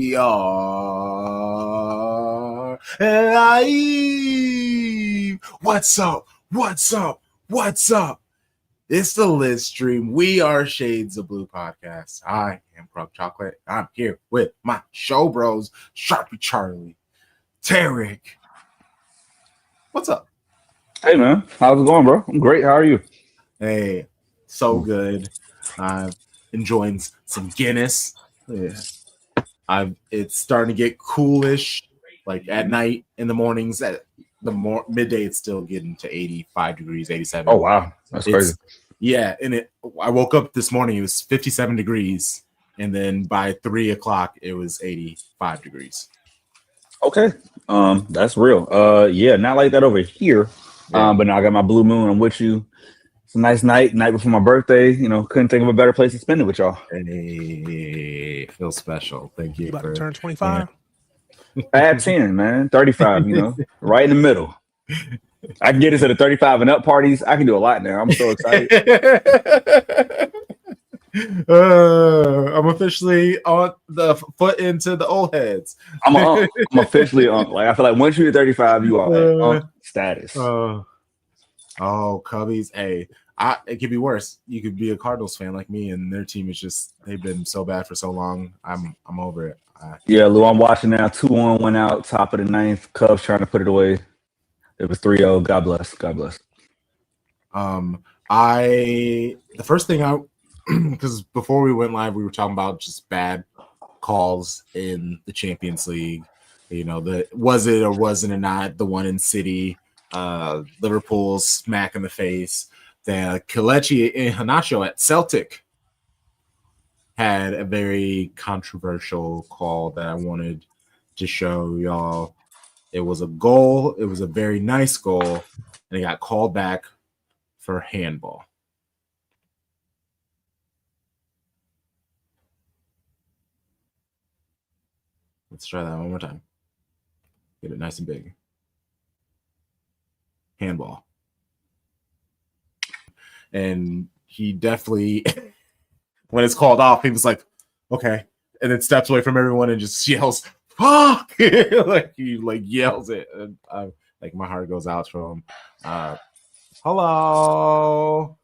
We are live. What's up? What's up? What's up? It's the Liz Stream. We are Shades of Blue podcast. I am Krug Chocolate. I'm here with my show bros, Sharpie Charlie, Tarek. What's up? Hey man, how's it going, bro? I'm great. How are you? Hey, so good. I'm enjoying some Guinness. Yeah. It's starting to get coolish, like at night, in the mornings. At the midday, it's still getting to 85 degrees, 87. Oh wow, that's crazy. Yeah, and I woke up this morning, it was 57 degrees, and then by 3 o'clock, it was 85 degrees. Okay, that's real. Yeah, not like that over here. Yeah. But now I got my blue moon. I'm with you. It's a nice night before my birthday. You know, couldn't think of a better place to spend it with y'all. Hey, feels special. Thank you. You about to turn 25? Add 10, man. 35, you know, right in the middle. I can get us at the 35 and up parties. I can do a lot now. I'm so excited. I'm officially on the foot into the old heads. I'm officially on. Like I feel like once you hit 35, you are at status. Oh, Cubbies. Hey, it could be worse. You could be a Cardinals fan like me, and their team is they've been so bad for so long. I'm over it. Yeah, Lou, I'm watching now. 2-1, 1 out, top of the ninth. Cubs trying to put it away. It was 3-0. God bless. God bless. The first thing because before we went live, we were talking about just bad calls in the Champions League. You know, was it or wasn't it not the one in City? Liverpool's smack in the face. Then Kelechi Iheanacho at Celtic had a very controversial call that I wanted to show y'all. It was a goal. It was a very nice goal, and it got called back for handball. Let's try that one more time. Get it nice and big. Handball. And he definitely, when it's called off, he was like, okay. And then steps away from everyone and just yells, fuck! Like he yells it. And like my heart goes out to him. Hello.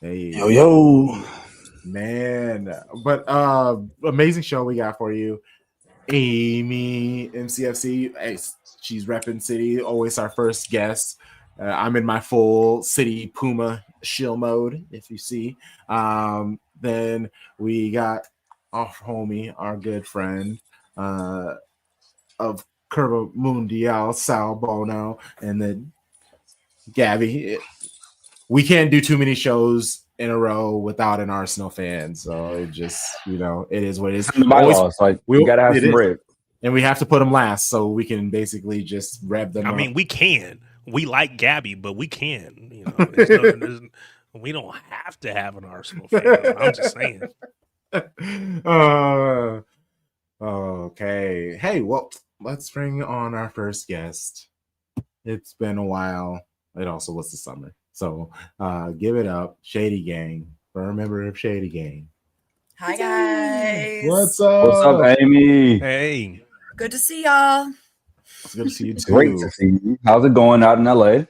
Hey. Yo. Man. But amazing show we got for you. Amy, MCFC. Hey, she's repping City. Always our first guest. I'm in my full City Puma shill mode, if you see. Then we got our homie, our good friend of Curva Mundial, Saul Bono, and then Gabby. We can't do too many shows in a row without an Arsenal fan, so it just, it is what it is. We gotta have some bread, and we have to put them last so we can basically just rev them up. I mean, we can. We like Gabby, but we can. We don't have to have an Arsenal fan. I'm just saying. Okay. Hey, well, let's bring on our first guest. It's been a while. It also was the summer. So give it up, Shady Gang. For a member of Shady Gang. Hi, guys. What's up? What's up, Amy? Hey. Good to see y'all. It's good to see you too. Great to see you. How's it going out in LA?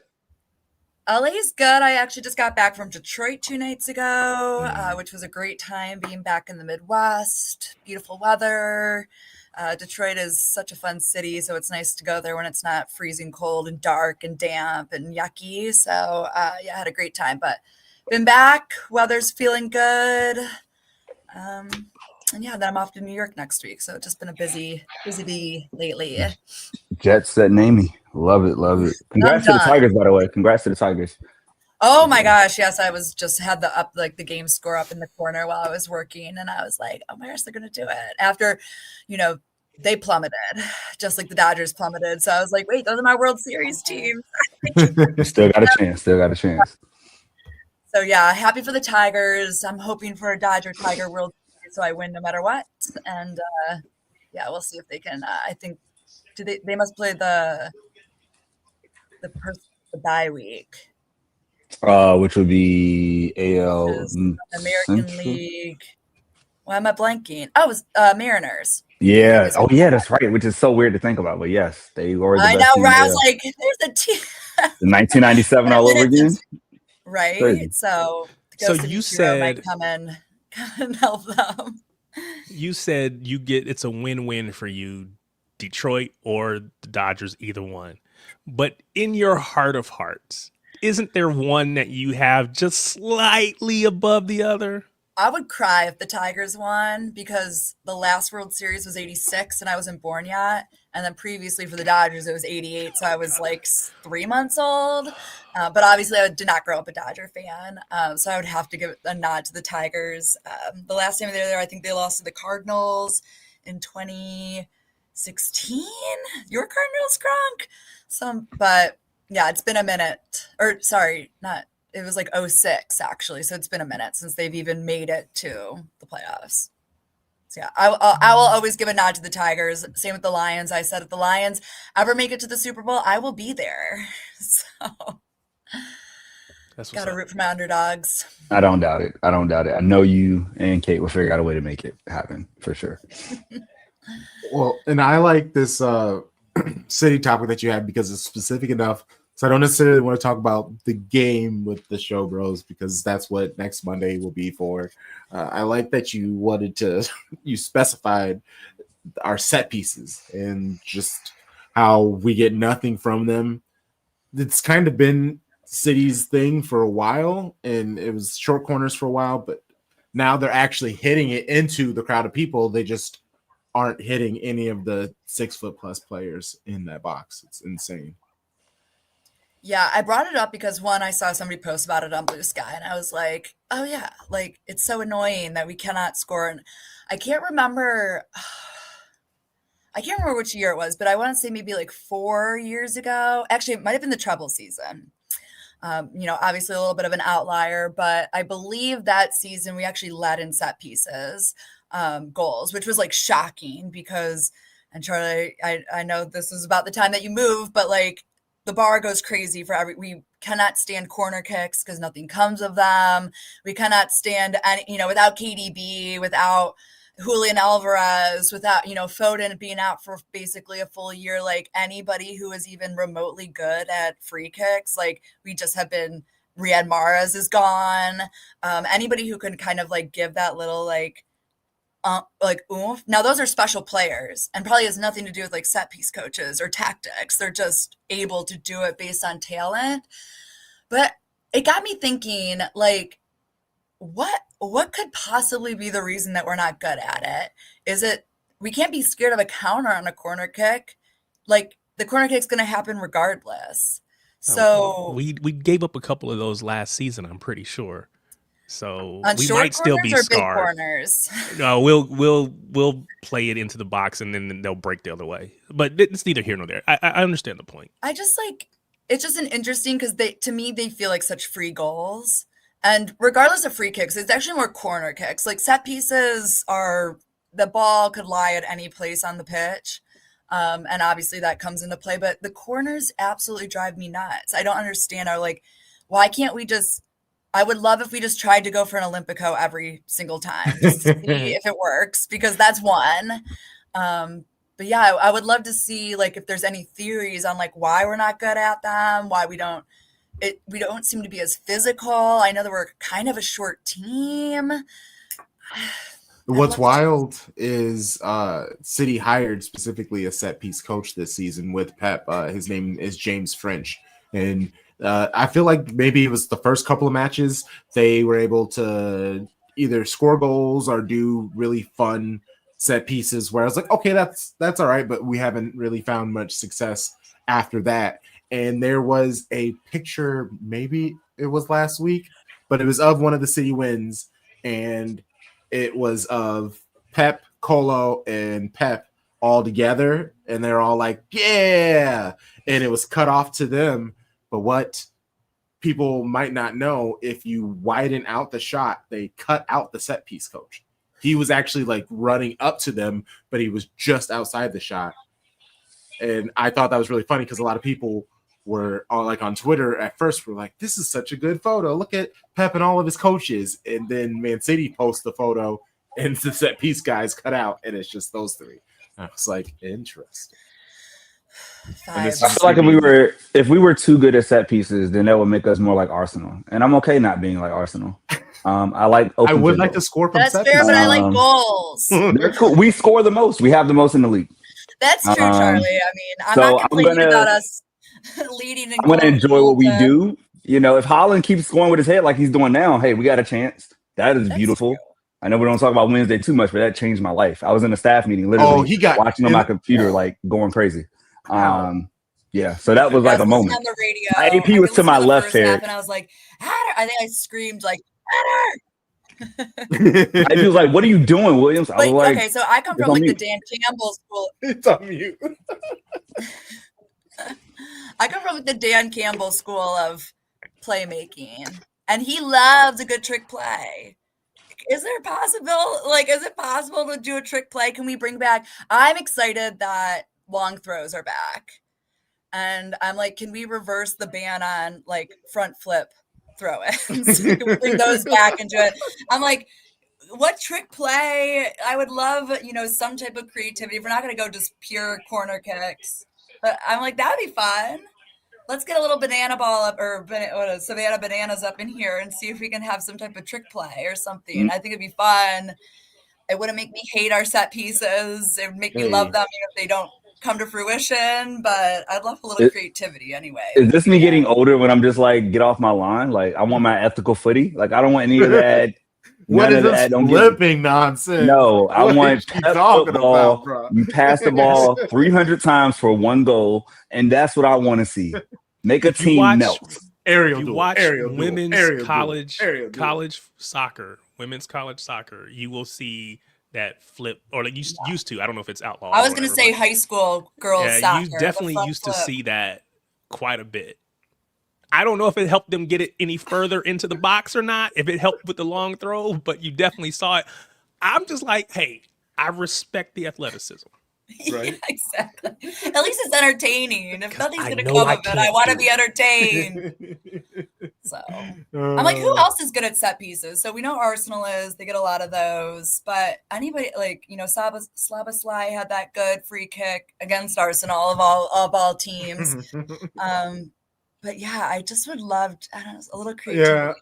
LA's good. I actually just got back from Detroit 2 nights ago, which was a great time being back in the Midwest. Beautiful weather. Detroit is such a fun city, so it's nice to go there when it's not freezing cold and dark and damp and yucky. So, I had a great time. But been back. Weather's feeling good. And then I'm off to New York next week. So it's just been a busy bee lately. Jet set Amy. Love it. Congrats to the Tigers, by the way. Congrats to the Tigers. Oh my gosh, yes, I was just had the game score up in the corner while I was working, and I was like, oh my gosh, they're gonna do it. After, they plummeted, just like the Dodgers plummeted. So I was like, wait, those are my World Series teams. Still got a chance. So yeah, happy for the Tigers. I'm hoping for a Dodger-Tiger World Series so I win no matter what. And we'll see if they can. I think they must play the bye week. Which would be AL American Central? League. Why am I blanking? Oh, it was Mariners. Yeah. Oh, yeah, that's right. Which is so weird to think about. But yes, they were the I best know, team. right? I Yeah. was like, there's a team. The 1997 all over again. Right? Crazy. So the So Ghost of you Ichiro might said come and help them. it's a win-win for you, Detroit or the Dodgers, either one. But in your heart of hearts, isn't there one that you have just slightly above the other? I would cry if the Tigers won because the last World Series was 86 and I wasn't born yet. And then previously for the Dodgers, it was 88. So I was like 3 months old. But obviously, I did not grow up a Dodger fan. So I would have to give a nod to the Tigers. The last time they were there, I think they lost to the Cardinals in 2016. Your Cardinals, Gronk? But yeah, it's been a minute. Or sorry, not. It was like 06 actually, so it's been a minute since they've even made it to the playoffs. So yeah, I will always give a nod to the Tigers. Same with the Lions. I said if the Lions ever make it to the Super Bowl, I will be there. So gotta root for my underdogs. I don't doubt it. I know you and Kate will figure out a way to make it happen for sure. Well, and I like this city topic that you had because it's specific enough. So I don't necessarily want to talk about the game with the show bros because that's what next Monday will be for. I like that you specified our set pieces and just how we get nothing from them. It's kind of been City's thing for a while, and it was short corners for a while, but now they're actually hitting it into the crowd of people. They just aren't hitting any of the 6 foot plus players in that box. It's insane. Yeah, I brought it up because one, I saw somebody post about it on Blue Sky, and I was like, oh yeah, like it's so annoying that we cannot score. And I can't remember which year it was, but I want to say maybe like 4 years ago. Actually, it might have been the treble season. Obviously a little bit of an outlier, but I believe that season we actually led in set pieces goals, which was like shocking because, and Charlie, I know this is about the time that you move, but like, the bar goes crazy for we cannot stand corner kicks because nothing comes of them. We cannot stand any, without KDB, without Julian Alvarez, without, Foden being out for basically a full year, like anybody who is even remotely good at free kicks, like we just have been, Riyad Mahrez is gone. Anybody who can kind of like give that little oomph. Now those are special players and probably has nothing to do with like set piece coaches or tactics. They're just able to do it based on talent. But it got me thinking, like, what could possibly be the reason that we're not good at it? Is it we can't be scared of a counter on a corner kick? Like the corner kick's going to happen regardless. So we gave up a couple of those last season, I'm pretty sure. So on we short might still be corners or big scarred. corners? No, we'll play it into the box and then they'll break the other way. But it's neither here nor there. I understand the point. I just like it's just an interesting because to me they feel like such free goals. And regardless of free kicks, it's actually more corner kicks. Like set pieces are the ball could lie at any place on the pitch. And obviously that comes into play. But the corners absolutely drive me nuts. I don't understand why can't we just I would love if we just tried to go for an Olympico every single time just to see if it works, because that's one. But yeah, I would love to see like if there's any theories on like why we're not good at them, why we don't seem to be as physical. I know that we're kind of a short team. What's wild is City hired specifically a set piece coach this season with Pep. His name is James French. And I feel like maybe it was the first couple of matches they were able to either score goals or do really fun set pieces where I was like, okay, that's all right, but we haven't really found much success after that. And there was a picture, maybe it was last week, but it was of one of the City wins, and it was of Pep, Colo, and Pep all together, and they're all like, yeah, and it was cut off to them. But what people might not know, if you widen out the shot, they cut out the set piece coach. He was actually like running up to them, but he was just outside the shot. And I thought that was really funny because a lot of people were on Twitter at first were like, this is such a good photo. Look at Pep and all of his coaches. And then Man City posts the photo and the set piece guys cut out, and it's just those three. I was like, interesting. And Five. it's I just feel like gonna be- if we were too good at set pieces, then that would make us more like Arsenal. And I'm okay not being like Arsenal. I like I open would field like to goals. score from That's set fair, but I like Um, goals. They're cool. We score the most. We have the most in the league. That's true, Charlie. I mean, I'm so not I'm complaining gonna- about us leading in I'm going to goals enjoy what we to- do. You know, if Holland keeps scoring with his head like he's doing now, hey, we got a chance. That is That's beautiful. true. I know we don't talk about Wednesday too much, but that changed my life. I was in a staff meeting, literally he got watching on my computer, like going crazy. Wow. Yeah, so that was I like a was listening moment. on the radio. My AP I was to listened my the left first half, here. and I was like, "Hatter!" I think I screamed like, "Hatter!" I was like, "What are you doing, Williams?" I was Wait, like, okay, so I come it's from on like the mute. Dan Campbell school. It's on mute. I come from the Dan Campbell school of playmaking, and he loves a good trick play. Is it possible to do a trick play? Can we bring back? I'm excited that long throws are back, and I'm like, can we reverse the ban on like front flip throw-ins? Can we bring those back and do it? I'm like, what trick play? I would love, some type of creativity. If we're not going to go just pure corner kicks, but I'm like, that'd be fun. Let's get a little banana ball up or Savannah bananas up in here and see if we can have some type of trick play or something. Mm-hmm. I think it'd be fun. It wouldn't make me hate our set pieces. It would make me love them even if they don't come to fruition, but I'd love a little creativity anyway. Is this me getting older when I'm just like, get off my line? Like, I want my ethical footy. Like, I don't want any of that. What is None of this that. Don't flipping nonsense? No, I What want is she pep talking football. about, bro? You pass the ball 300 times for one goal, and that's what I want to see. Make a If you team watch- melt. Aerial You duel, watch aerial duel, women's aerial duel, college aerial duel. college soccer, women's college soccer, you will see that flip, or like you used to. I don't know if it's outlawed. I was or going to whatever, say but- high school girls Yeah, soccer. you the definitely front used to flip. see that quite a bit. I don't know if it helped them get it any further into the box or not, if it helped with the long throw, but you definitely saw it. I'm just like, hey, I respect the athleticism. Right? Yeah, exactly. At least it's entertaining. If nothing's I going to know come I of it, I can't want to do be it. entertained. So I'm like, who else is good at set pieces? So we know Arsenal is. They get a lot of those. But anybody like, Slava Sly had that good free kick against Arsenal of all teams. But yeah, I just would love, I don't know, a little creativity.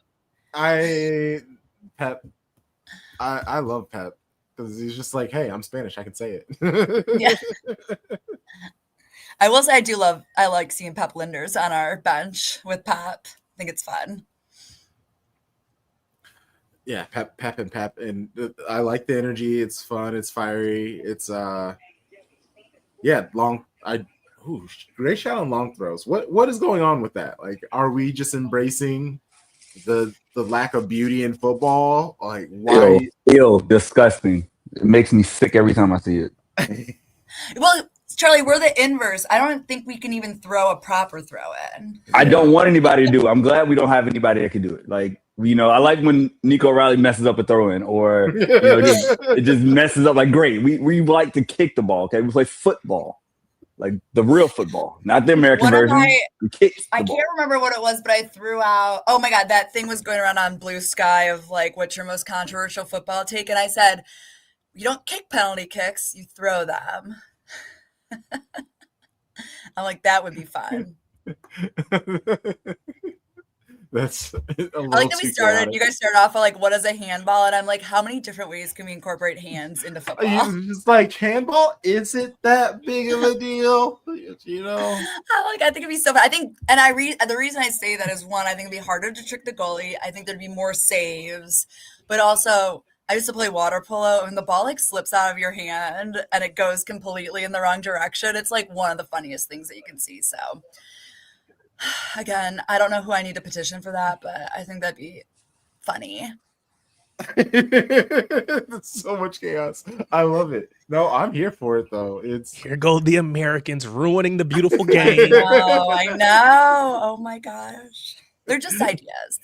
Yeah, I love Pep because he's just like, hey, I'm Spanish, I can say it. Yeah. I will say I like seeing Pep Linders on our bench with Pep. I think it's fun. Yeah, Pep, and I like the energy. It's fun. It's fiery. It's great shot on long throws. What is going on with that? Like, are we just embracing the lack of beauty in football? Like, why? Ew, disgusting. It makes me sick every time I see it. Well, Charlie, we're the inverse. I don't think we can even throw a proper throw in. I don't want anybody to do it. I'm glad we don't have anybody that can do it. Like, I like when Nico Riley messes up a throw in, or it just messes up. Like, great, we like to kick the ball. Okay, we play football, like the real football, not the American version. We kick the I ball. can't remember what it was, but I threw out. Oh my God, that thing was going around on Blue Sky of like, what's your most controversial football take? And I said, you don't kick penalty kicks, you throw them. I'm like, that would be fun. That's I like that you guys started off like, what is a handball? And I'm like, how many different ways can we incorporate hands into football? Just like, handball isn't that big of a deal, I think it'd be so fun. I think, and the reason I say that is, one, I think it'd be harder to trick the goalie. I think there'd be more saves, but also I used to play water polo, and the ball like slips out of your hand and it goes completely in the wrong direction. It's like one of the funniest things that you can see. So again, I don't know who I need to petition for that, but I think that'd be funny. That's so much chaos. I love it. No, I'm here for it though. Here go the Americans ruining the beautiful game. I know. Oh my gosh. They're just ideas.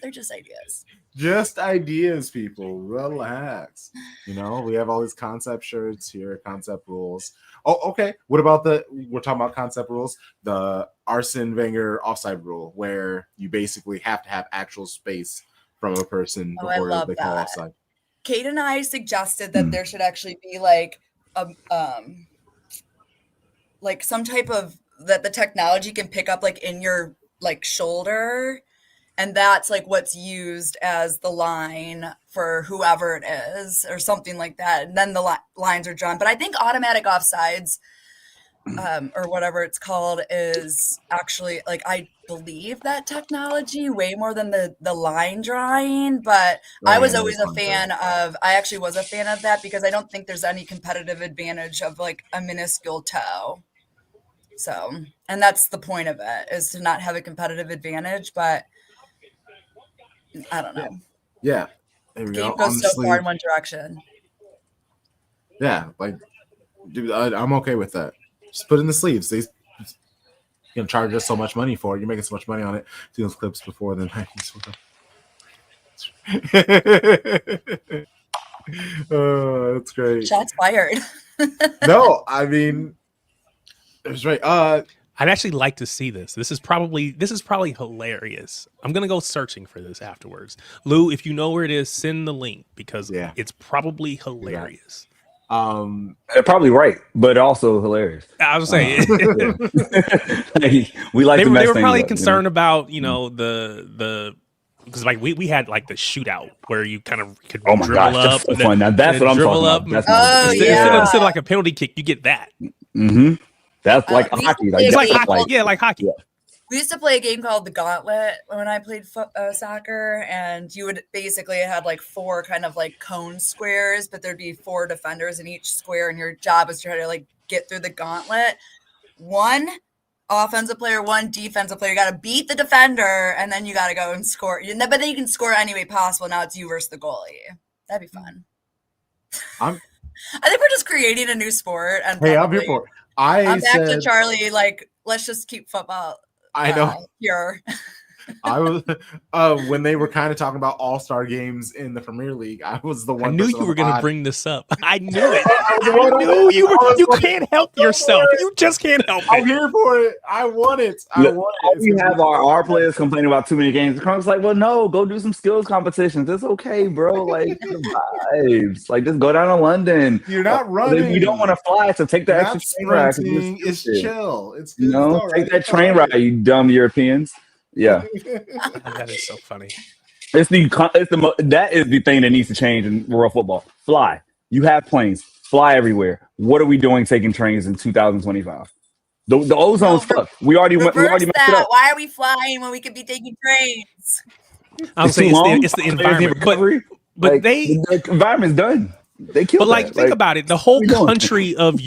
Just ideas, people. Relax. We have all these concept shirts here, concept rules. Oh, okay. What about we're talking about concept rules, the Arsene Wenger offside rule, where you basically have to have actual space from a person before they call offside. Kate and I suggested that there should actually be like some type of that the technology can pick up like in your like shoulder, and that's like what's used as the line for whoever it is or something like that, and then the lines are drawn. But I think automatic offsides or whatever it's called is actually like, I believe that technology way more than the line drawing. But I was always a fan of, I actually was a fan of that because I don't think there's any competitive advantage of like a minuscule toe. So, and that's the point of it, is to not have a competitive advantage. But I don't know. Yeah. The game goes so far in one direction. Yeah, like, dude, I'm okay with that. Just put in the sleeves. They're gonna charge us so much money for it. You're making so much money on it. See those clips before the 90s. That's great. Shots fired. No, I mean, it was right. I'd actually like to see this. This is probably hilarious. I'm gonna go searching for this afterwards. Lou, if you know where it is, send the link because it's probably hilarious. They're probably right, but also hilarious. I was saying, we like. They were probably concerned about the because like we had like the shootout where you kind of could dribble up. That's so fun. Now that's what I'm talking about. Instead of like a penalty kick, you get that. Mm-hmm. That's like hockey. It's like hockey. Yeah, like hockey. Yeah. We used to play a game called the Gauntlet when I played soccer, and you would basically had like 4 kind of like cone squares, but there'd be 4 defenders in each square, and your job was to try to like get through the gauntlet. 1 offensive player, 1 defensive player. You got to beat the defender, and then you got to go and score. But then you can score any way possible. Now it's you versus the goalie. That'd be fun. I think we're just creating a new sport. And hey, I'm here for it. I'm back to Charlie. Like, let's just keep football. I know. Here. I was when they were kind of talking about all-star games in the Premier League. I was the one. I knew you were going to bring this up. I knew it. I knew you were. You can't help yourself. You just can't help it. I'm here for it. I want it. I want it. We have our players complaining about too many games. Crunk's like, well, no, go do some skills competitions. It's okay, bro. Like the vibes. Like just go down to London. You're not running. You don't want to fly, so take the extra train ride. It's chill. It's good. You know, take that train ride, you dumb Europeans. Yeah, that is so funny. That is the thing that needs to change in world football. Fly. You have planes. Fly everywhere. What are we doing taking trains in 2025? The ozone's fucked. We already messed it up. Why are we flying when we could be taking trains? I'm saying it's the environment, but the environment's done. They killed. But like, think about it. The whole country of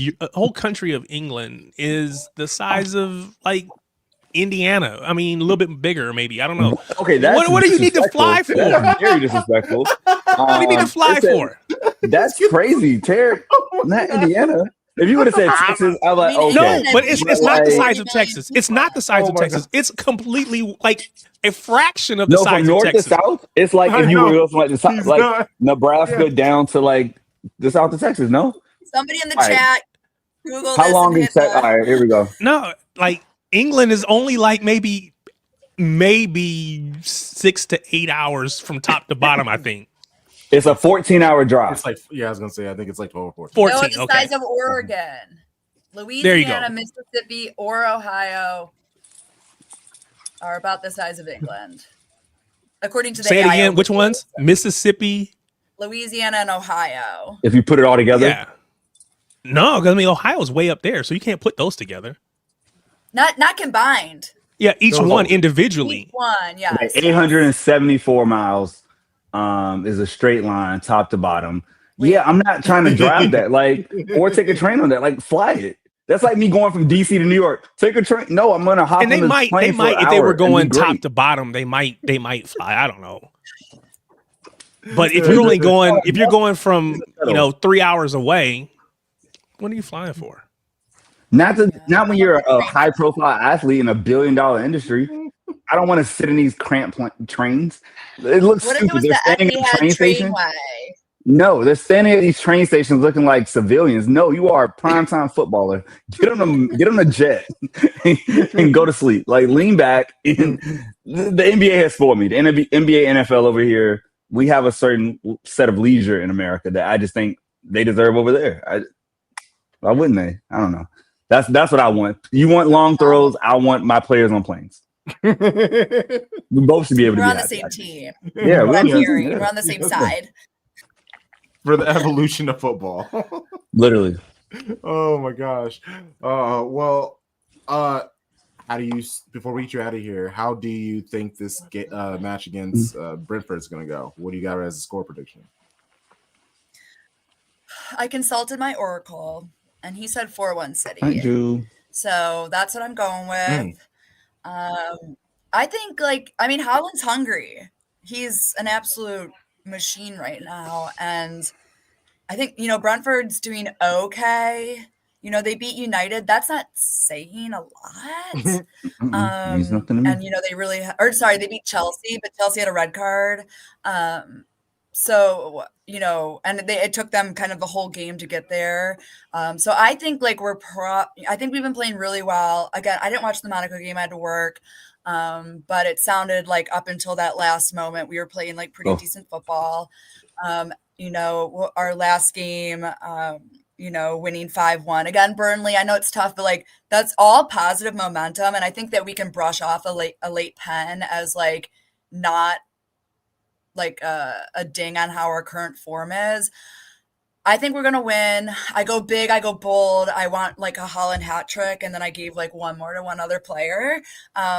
England is the size of like Indiana. I mean, a little bit bigger, maybe. I don't know. Okay, what do you need to fly for? That's very disrespectful. What do you need to fly for? That's crazy, Terry. Not Indiana. If you would have said Texas, I was like, okay. No, but it's not the size of Texas. It's not the size of Texas. It's completely like a fraction of the size of Texas. From north to south, it's like if you were going from like the south, like Nebraska down to like the south of Texas. No. Somebody in the chat. Google how long is that? All right, here we go. No, like. England is only like maybe 6 to 8 hours from top to bottom, I think. It's a 14-hour drive. It's like, I was gonna say, I think it's like 12 or 14. 14. No, it's the size of Oregon, Louisiana, Mississippi, or Ohio are about the size of England, according to the. Say it again. Which ones? Mississippi, Louisiana, and Ohio. If you put it all together, yeah. No, because I mean Ohio's way up there, so you can't put those together. Not combined. Yeah, each one individually. Each one, yes. Okay, 874 miles is a straight line, top to bottom. Wait. Yeah, I'm not trying to drive that, like, or take a train on that. Like, fly it. That's like me going from DC to New York. Take a train. No, I'm gonna hop. And they might, if they were going top to bottom, they might fly. I don't know. But if you're going from 3 hours away, what are you flying for? Not when you're a high profile athlete in $1 billion industry. I don't want to sit in these cramped trains. It looks stupid. They're standing at the train station. No, they're standing at these train stations looking like civilians. No, you are a primetime footballer. Get on the jet and go to sleep. Like lean back. The NBA has spoiled me. The NBA, NFL over here we have a certain set of leisure in America that I just think they deserve over there. Why wouldn't they? I don't know. That's what I want. You want long throws. I want my players on planes. We both should be able to We're be on the happy. same team. Yeah, We're yeah. on the same side. For the evolution of football. Literally. Oh my gosh. How do you, before we get you out of here, how do you think this match against Brentford is going to go? What do you got as a score prediction? I consulted my oracle, and he said 4-1 City. I do. So that's what I'm going with. I think, Haaland's hungry. He's an absolute machine right now. And I think, Brentford's doing okay. They beat United. That's not saying a lot. Means nothing to me. And, they beat Chelsea, but Chelsea had a red card. So, and it took them kind of the whole game to get there. So I think I think we've been playing really well. Again, I didn't watch the Monaco game. I had to work. But it sounded like up until that last moment, we were playing pretty decent football. Our last game, winning 5-1 again, Burnley. I know it's tough, but that's all positive momentum. And I think that we can brush off a late pen as not a ding on how our current form is. I think we're gonna win. I go big, I go bold. I want a Haaland hat trick, and then I gave one more to one other player.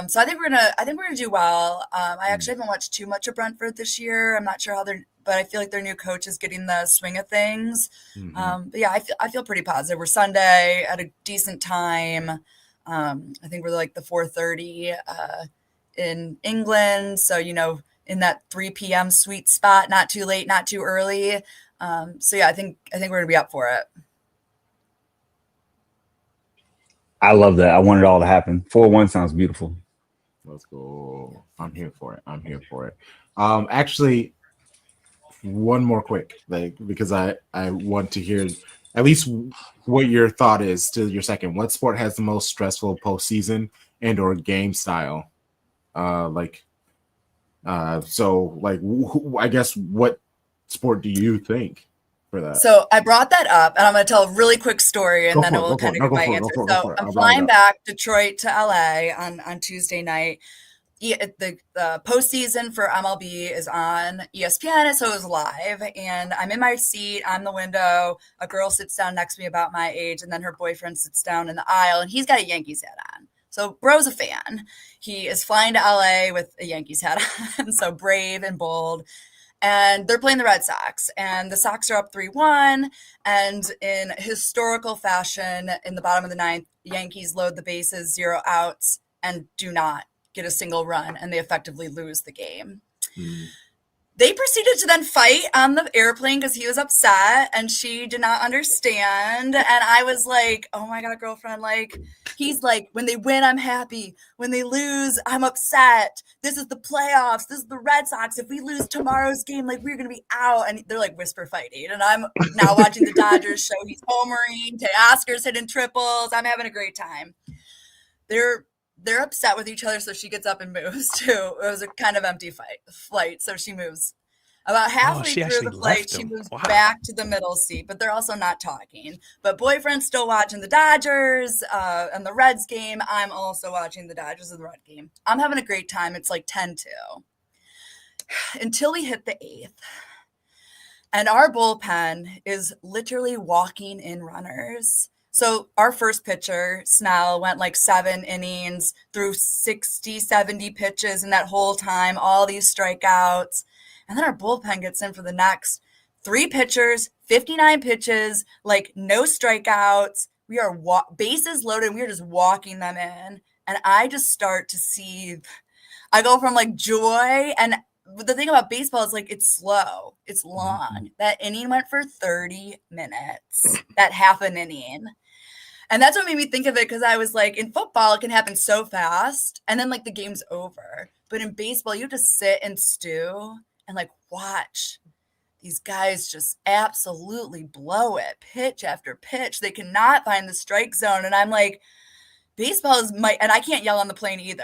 So I think we're gonna do well. I actually haven't watched too much of Brentford this year. I'm not sure how but I feel like their new coach is getting the swing of things. But yeah, I feel pretty positive. We're Sunday at a decent time. I think we're the 4:30 in England. So in that 3 p.m. sweet spot, not too late, not too early. So yeah, I think we're gonna be up for it. I love that. I want it all to happen. 4-1 sounds beautiful. Let's go. I'm here for it. Actually, one more quick, because I want to hear at least what your thought is to your second. What sport has the most stressful postseason and or game style? I guess what sport do you think for that? So I brought that up, and I'm going to tell a really quick story, and then it will kind of give my answer. So I'm flying back Detroit to LA on Tuesday night. The postseason for MLB is on ESPN, so it was live, and I'm in my seat on the window. A girl sits down next to me about my age, and then her boyfriend sits down in the aisle, and he's got a Yankees hat on. So bro's a fan. He is flying to LA with a Yankees hat on, so brave and bold. And they're playing the Red Sox, and the Sox are up 3-1. And in historical fashion, in the bottom of the ninth, Yankees load the bases, 0 outs, and do not get a single run, and they effectively lose the game. They proceeded to then fight on the airplane because he was upset and she did not understand. And I was like, oh my God, girlfriend, he's like, when they win, I'm happy. When they lose, I'm upset. This is the playoffs. This is the Red Sox. If we lose tomorrow's game, we're going to be out. And they're whisper fighting. And I'm now watching the Dodgers show. He's homering. Teoscar's hitting triples. I'm having a great time. They're upset with each other, so she gets up and moves too. It was a kind of empty flight, so she moves. About halfway through the flight, she moves back to the middle seat, but they're also not talking. But boyfriend's still watching the Dodgers and the Reds game. I'm also watching the Dodgers and the Red game. I'm having a great time. It's 10-2. Until we hit the 8th. And our bullpen is literally walking in runners. So our first pitcher, Snell, went 7 innings, threw 60, 70 pitches in that whole time, all these strikeouts. And then our bullpen gets in for the next 3 pitchers, 59 pitches, no strikeouts. We are bases loaded. We are just walking them in. And I just start to see, I go from joy. And the thing about baseball is it's slow. It's long. That inning went for 30 minutes, that half an inning. And that's what made me think of it, because I was in football, it can happen so fast, and then the game's over. But in baseball, you have to sit and stew and watch these guys just absolutely blow it, pitch after pitch. They cannot find the strike zone. And I'm baseball is and I can't yell on the plane either.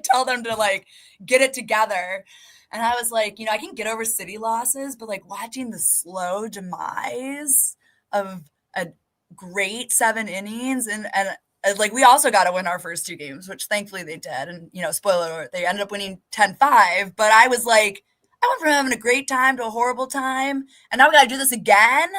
Tell them to get it together. And I was like, I can get over city losses, but like watching the slow demise of a great 7 innings and like we also got to win our first 2 games, which thankfully they did. And, spoiler alert, they ended up winning 10-5. But I was like, I went from having a great time to a horrible time. And now we got to do this again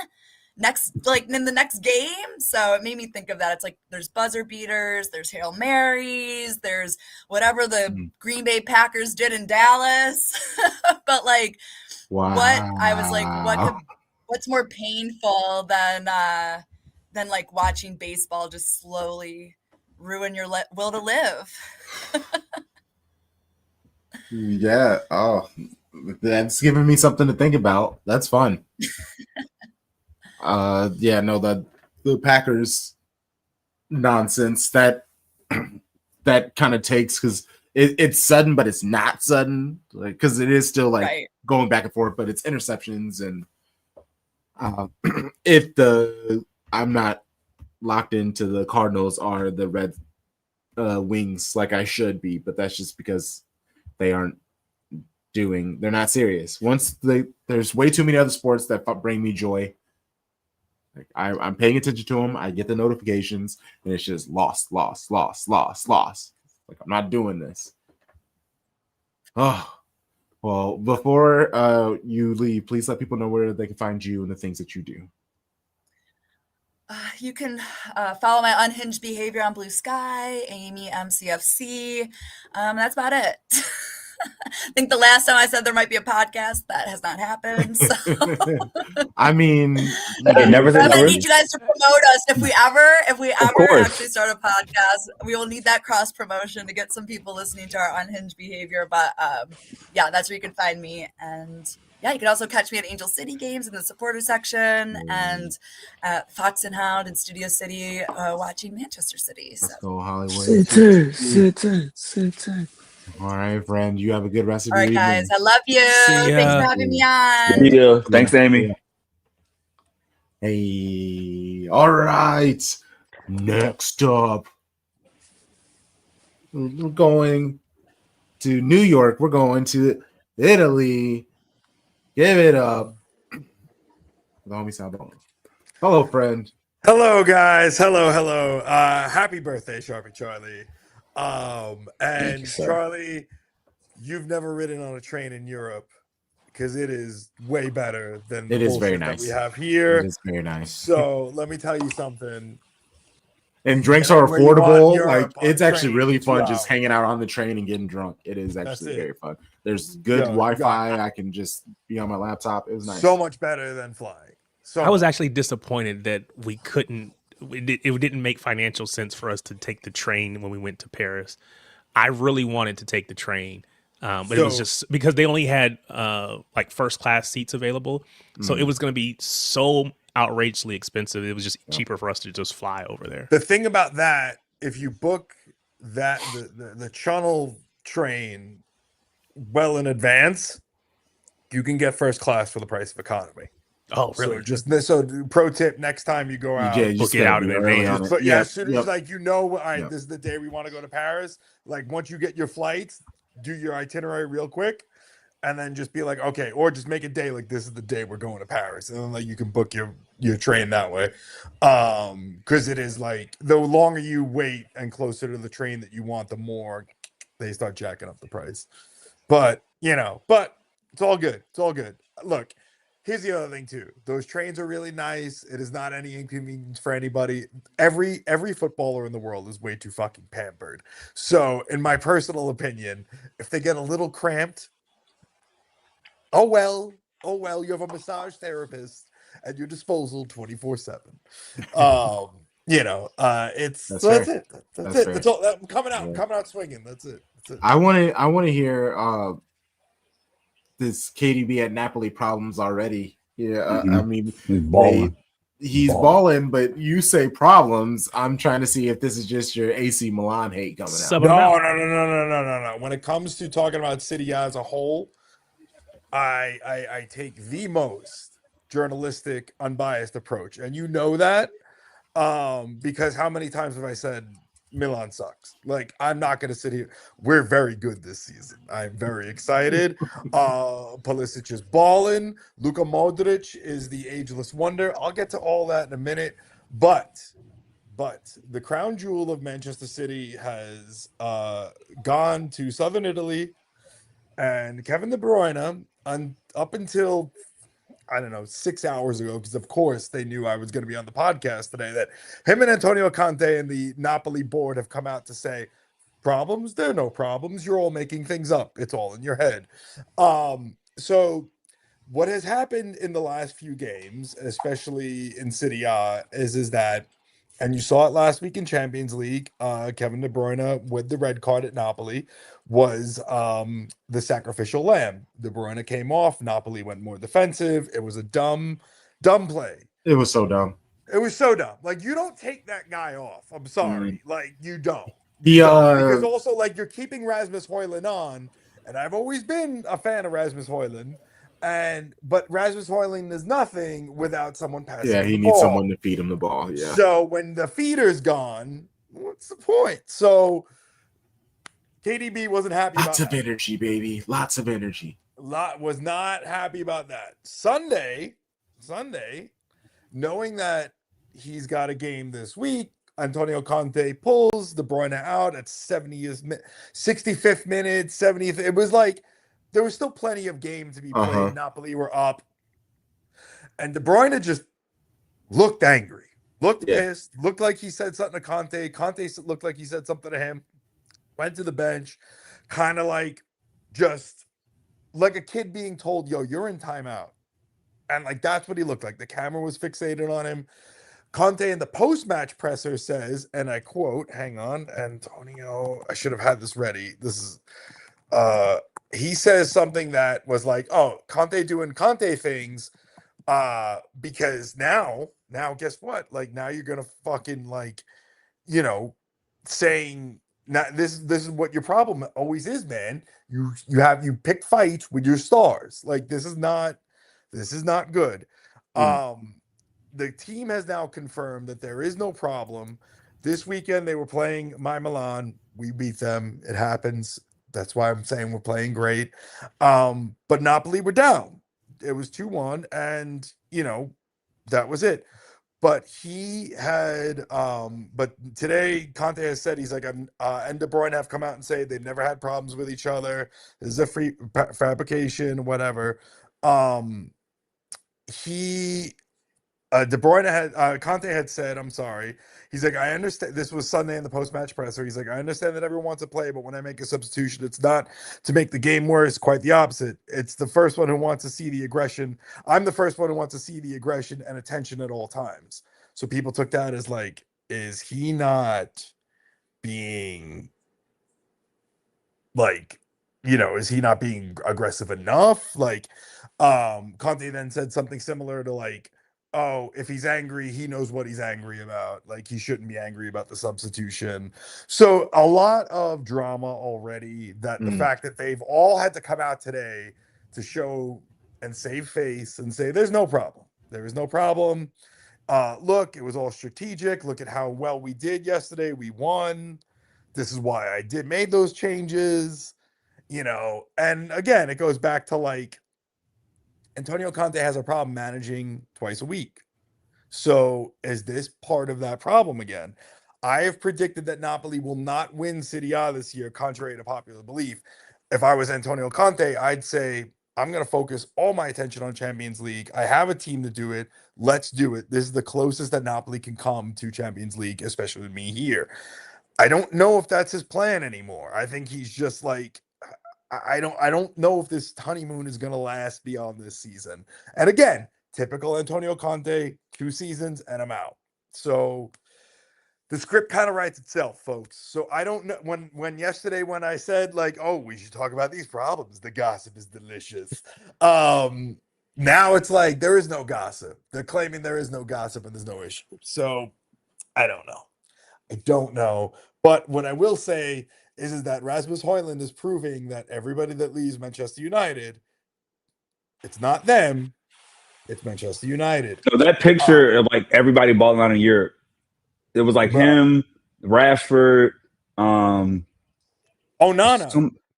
in the next game. So it made me think of that. It's like there's buzzer beaters, there's Hail Marys, there's whatever the Green Bay Packers did in Dallas. But like, wow. I was like, what's more painful than like watching baseball just slowly ruin your will to live. Yeah. Oh, that's giving me something to think about. That's fun. Yeah, no, the Packers nonsense that kind of takes, because it's sudden, but it's not sudden, like, because it is still like going back and forth, but it's interceptions. And if I'm not locked into the Cardinals are the Red Wings like I should be, but that's just because they're not serious. There's way too many other sports that bring me joy. Like I'm paying attention to them. I get the notifications, and it's just lost. Like, I'm not doing this. Oh, well, before you leave, please let people know where they can find you and the things that you do. You can follow my unhinged behavior on Blue Sky, Amy MCFC. That's about it. I think the last time I said there might be a podcast, that has not happened. So. I mean, I'm gonna need you guys to promote us if we ever actually start a podcast. We will need that cross promotion to get some people listening to our unhinged behavior. But yeah, that's where you can find me. And yeah, you can also catch me at Angel City games in the supporter section and at Fox and Hound in Studio City watching Manchester City. So. Let's go, Hollywood. City. All right, friend. You have a good rest of your evening. All right, guys. I love you. Thanks for having me on. Yeah. Thanks, Amy. Hey. All right. Next up, we're going to New York. We're going to Italy. Give it up. The homie Saul. Hello, friend. Hello, guys. Hello. Happy birthday, Sharpie Charlie. And Charlie, you've never ridden on a train in Europe because it is way better than the bullshit that we have here. It is very nice. So let me tell you something. And drinks are affordable. Like, it's actually really fun just hanging out on the train and getting drunk. It is actually very fun. There's good Wi-Fi. I can just be on my laptop. It was nice. So much better than flying. I was actually disappointed that we couldn't. It didn't make financial sense for us to take the train when we went to Paris. I really wanted to take the train, but it was just because they only had like first class seats available. So it was going to be so outrageously expensive. It was just cheaper for us to just fly over there. The thing about that, if you book that the Channel train well in advance, you can get first class for the price of economy. Oh, really? So pro tip: next time you go out, book it out in advance. But as soon as all right, this is the day we want to go to Paris. Like, once you get your flights, do your itinerary real quick, and then just be like, okay, or just make a day like this is the day we're going to Paris, and then like you can book your train that way. Because it is like the longer you wait and closer to the train that you want, the more they start jacking up the price. But it's all good. It's all good. Look. Here's the other thing too. Those trains are really nice. It is not any inconvenience for anybody. Every footballer in the world is way too fucking pampered. So, in my personal opinion, if they get a little cramped, oh well, you have a massage therapist at your disposal 24/7. That's it. That's all. I'm coming out swinging. That's it. I want to hear this KDB at Napoli problems already. Yeah, I mean, he's balling, but you say problems. I'm trying to see if this is just your AC Milan hate coming out. No. When it comes to talking about City as a whole, I take the most journalistic, unbiased approach, and you know that because how many times have I said Milan sucks. Like, I'm not gonna sit here. We're very good this season. I'm very excited. Pulisic is balling. Luka Modric is the ageless wonder. I'll get to all that in a minute. But the crown jewel of Manchester City has gone to southern Italy, and Kevin De Bruyne, up until, I don't know, 6 hours ago, because of course they knew I was going to be on the podcast today, that him and Antonio Conte and the Napoli board have come out to say, problems? There are no problems. You're all making things up. It's all in your head. So what has happened in the last few games, especially in Serie A, is that, and you saw it last week in Champions League, Kevin De Bruyne with the red card at Napoli was the sacrificial lamb. De Bruyne came off. Napoli went more defensive. It was a dumb play. It was so dumb. It was so dumb. Like, you don't take that guy off. I'm sorry. Like, you don't. Because also, like, you're keeping Rasmus Højlund on, and I've always been a fan of Rasmus Højlund. But Rasmus Højlund is nothing without someone passing. Yeah, he needs someone to feed him the ball. Yeah. So when the feeder's gone, what's the point? So KDB wasn't happy about that. Lots of energy, baby. Lots of energy. Was not happy about that. Sunday, knowing that he's got a game this week, Antonio Conte pulls De Bruyne out at 65th minute, 70th. It was like there was still plenty of game to be played. Napoli were up. And De Bruyne just looked angry, looked pissed, looked like he said something to Conte. Conte looked like he said something to him. Went to the bench, kind of like just like a kid being told, yo, you're in timeout. And like that's what he looked like. The camera was fixated on him. Conte in the post-match presser says, and I quote, hang on, Antonio, I should have had this ready. This is he says something that was like, oh, Conte doing Conte things, because now guess what? Like now you're gonna fucking like, you know, saying now this is what your problem always is, man. You pick fights with your stars. Like this is not good. The team has now confirmed that there is no problem. This weekend they were playing Milan. We beat them. It happens. That's why I'm saying we're playing great. But Napoli were down. It was 2-1, and you know, that was it. But he had but today Conte has said he's like and De Bruyne have come out and say they've never had problems with each other. This is a free fabrication, whatever. De Bruyne had Conte had said, I'm sorry. He's like, I understand. This was Sunday in the post-match presser. He's like, I understand that everyone wants to play, but when I make a substitution, it's not to make the game worse. Quite the opposite. It's the first one who wants to see the aggression. I'm the first one who wants to see the aggression and attention at all times. So people took that as like, is he not being like, you know, is he not being aggressive enough? Like, Conte then said something similar to like, oh, if he's angry, he knows what he's angry about. Like he shouldn't be angry about the substitution. So a lot of drama already. That the fact that they've all had to come out today to show and save face and say there's no problem. There is no problem. Look, it was all strategic. Look at how well we did yesterday. We won. This is why I made those changes. You know, and again, it goes back to like Antonio Conte has a problem managing twice a week. So is this part of that problem again? I have predicted that Napoli will not win Serie A this year, contrary to popular belief. If I was Antonio Conte, I'd say, I'm going to focus all my attention on Champions League. I have a team to do it. Let's do it. This is the closest that Napoli can come to Champions League, especially with me here. I don't know if that's his plan anymore. I think he's just like, I don't know if this honeymoon is going to last beyond this season. And again, typical Antonio Conte, 2 seasons and I'm out. So the script kind of writes itself, folks. So I don't know when yesterday when I said like, oh, we should talk about these problems. The gossip is delicious. Now it's like there is no gossip. They're claiming there is no gossip and there's no issue. So I don't know. But what I will say is that Rasmus Højlund is proving that everybody that leaves Manchester United, it's not them, it's Manchester United. So that picture of like everybody balling out in Europe, it was like him, Rashford, Onana.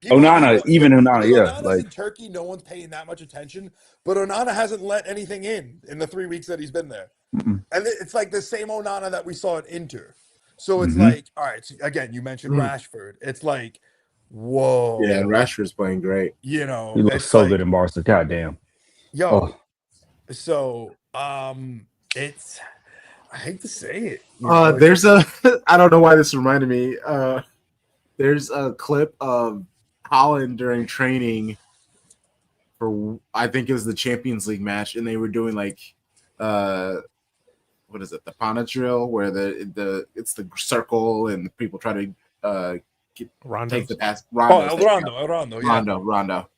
Onana, even Onana, yeah. Onana's Like in Turkey, no one's paying that much attention, but Onana hasn't let anything in the 3 weeks that he's been there. mm-mm. And it's like the same Onana that we saw at Inter. So it's Mhm. like, all right, so again, you mentioned Rashford. It's like, whoa. Yeah, and Rashford's playing great. You know, He looks it's so like, good in Barca. God damn. yo, Oh. so it's, I hate to say it. You know, it's There's a I don't know why this reminded me. There's a clip of Holland during training for, I think it was the Champions League match, and they were doing like what is it, the Pana drill, where it's the circle and people try to take the pass. El Rondo, yeah. Rondo.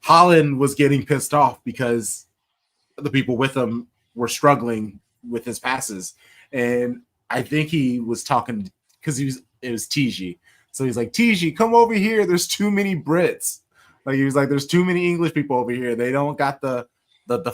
Holland was getting pissed off because the people with him were struggling with his passes, and I think he was talking because it was TG. So he's like, TG, come over here. There's too many Brits. Like he was like, there's too many English people over here. They don't got the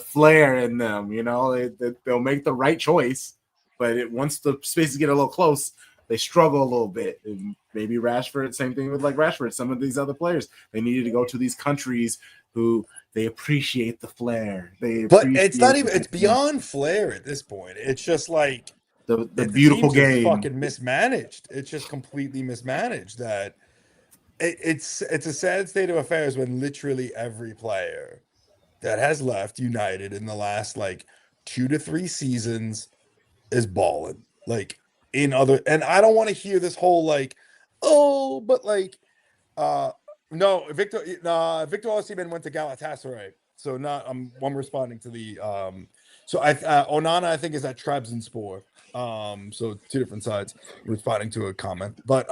flair in them. You know, they'll make the right choice, but once the spaces get a little close, they struggle a little bit. And maybe Rashford, same thing with like Rashford. Some of these other players, they needed to go to these countries who they appreciate the flair. But it's not even, it's beyond flair at this point. It's just like the beautiful game. Fucking mismanaged. It's just completely mismanaged. That it's a sad state of affairs when literally every player that has left United in the last like 2 to 3 seasons is balling. Like in other, and I don't want to hear this whole like, oh, but like, no, Victor Osimhen went to Galatasaray, so not I'm responding to the so Onana I think is at Trabzonspor, so 2 different sides responding to a comment, but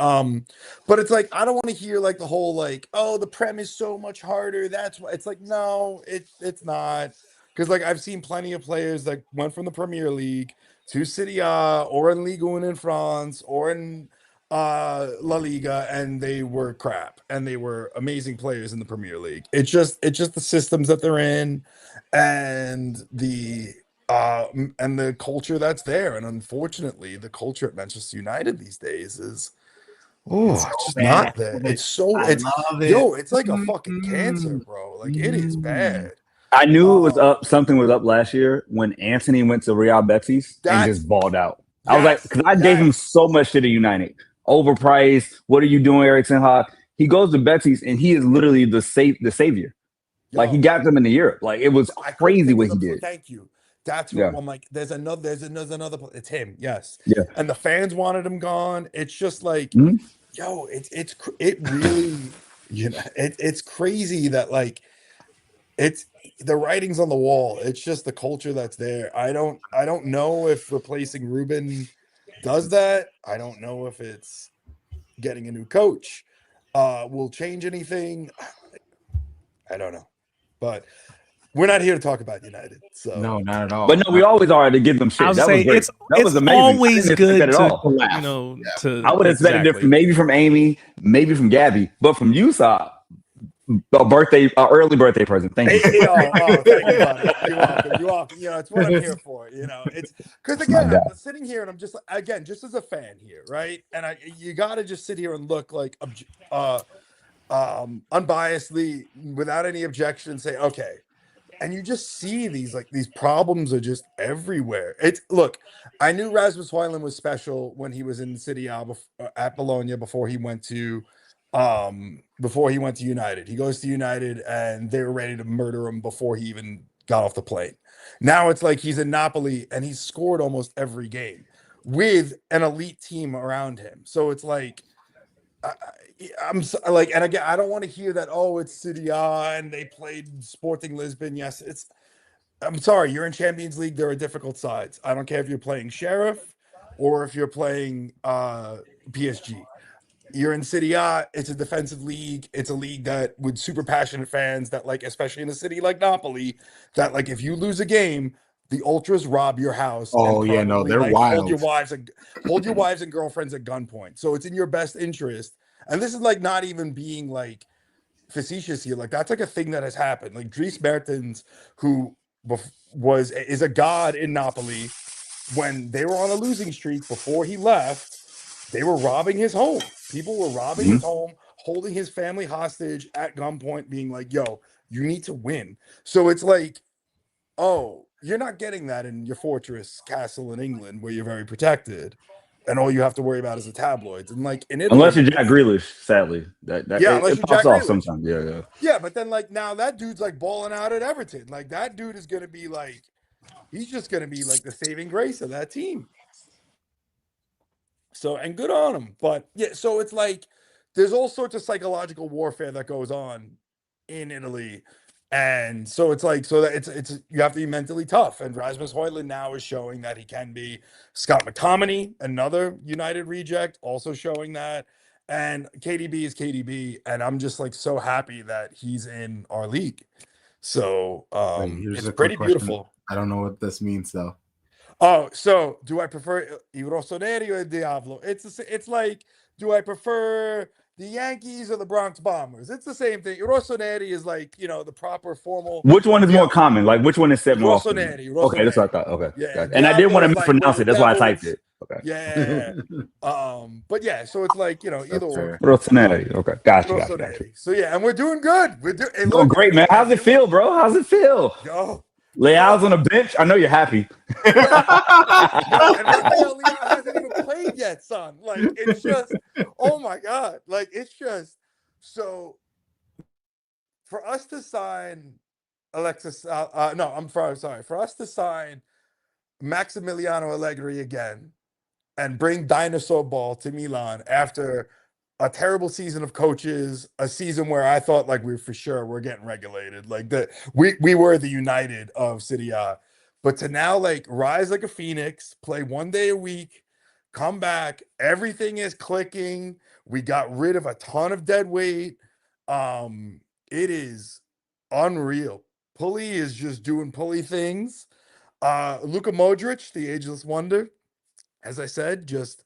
it's like I don't want to hear like the whole like, oh, the Prem is so much harder. That's why it's like, no, it's not, because like I've seen plenty of players that went from the Premier League to Serie A or in Ligue 1 in France or in La Liga, and they were crap, and they were amazing players in the Premier League. It's just the systems that they're in, and the culture that's there. And unfortunately, the culture at Manchester United these days is it's just not there. It's like a fucking cancer, bro. Like it is bad. I knew it was up. Something was up last year when Anthony went to Real Betis and just balled out. I was like, because I gave him so much shit at United. Overpriced. What are you doing, Eric Ten Hag? He goes to Betis and he is literally the savior. Like he got them into Europe. Like it was crazy what he did. Thank you. That's what I'm like. There's another. It's him. Yes. Yeah. And the fans wanted him gone. It's just like, yo, it really, you know, it's crazy that like, it's the writing's on the wall. It's just the culture that's there. I don't know if replacing Ruben does that. I don't know if it's getting a new coach will change anything. I don't know, but we're not here to talk about United. So No, not at all. But no, we always are to give them shit. I was That saying was great. That was amazing. Always good at all. to I would have expected it maybe from Amy, maybe from Gabby, but from you, Saul. Early birthday present. Thank you. Thank you, buddy. You're welcome. You know, it's what I'm here for. You know, it's because again, I'm sitting here and I'm just again, just as a fan here, right? And you got to just sit here and look like unbiasedly, without any objection, and say, okay. And you just see these problems are just everywhere. Look, I knew Rasmus Højlund was special when he was in Serie A at Bologna before he went to United. He goes to United and they were ready to murder him before he even got off the plane. Now it's like he's in Napoli and he's scored almost every game with an elite team around him. So it's like, I'm like, and again, I don't want to hear that, oh, it's Serie A and they played Sporting Lisbon. Yes, I'm sorry, you're in Champions League. There are difficult sides. I don't care if you're playing Sheriff or if you're playing PSG. You're in Serie A. It's a defensive league. It's a league that with super passionate fans that like, especially in a city like Napoli, that like if you lose a game, the ultras rob your house. Oh yeah, no, they're like, wild. Hold your wives and girlfriends at gunpoint. So it's in your best interest. And this is like not even being like facetious here. Like that's like a thing that has happened. Like Dries Mertens, who is a god in Napoli, when they were on a losing streak before he left, they were robbing his home. People were robbing his home, holding his family hostage at gunpoint, being like, yo, you need to win. So it's like, oh, you're not getting that in your fortress castle in England where you're very protected. And all you have to worry about is the tabloids. And like in Italy, unless you're Jack Grealish, sadly, unless you're it Jack pops off Grealish. sometimes. Yeah. Yeah, but then like now that dude's like balling out at Everton. Like that dude is gonna be like, he's just gonna be like the saving grace of that team. So, and good on him. But yeah, so it's like there's all sorts of psychological warfare that goes on in Italy. And so it's like, so that it's you have to be mentally tough. And Rasmus Højlund now is showing that he can be. Scott McTominay, another United reject, also showing that. And KDB is KDB. And I'm just like so happy that he's in our league. So Here's it's a pretty quick question. beautiful. I don't know what this means though. Oh, so do I prefer I Rossoneri or Diavolo? It's like, do I prefer the Yankees or the Bronx Bombers? It's the same thing. Rossoneri is like, the proper formal. Which one is more common? Like, which one is said more often? Rossoneri. Okay, that's what I thought. Okay. Yeah. Gotcha. And I didn't want to Diavolo is mispronounce like, it. That's why I Diavolo typed is- it. Okay. Yeah. But yeah, so it's like, either or. Rossoneri. Okay. Gotcha. Rossoneri. So yeah, and we're doing good. We're doing Oh, great, man. How's it feel, bro? How's it feel? Yo. Leal's on the bench. I know you're happy. And Rafael Leão hasn't even played yet, son. Like, it's just, oh my God. Like, it's just, so for us to sign Alexis, for us to sign Maximiliano Allegri again and bring dinosaur ball to Milan after a terrible season of coaches, a season where I thought like we're getting regulated, like that we were the United of Serie A, but to now like rise like a phoenix, play 1 day a week, come back, everything is clicking. We got rid of a ton of dead weight. It is unreal. Pulley is just doing Pulley things. Luka Modric, the ageless wonder, as I said, just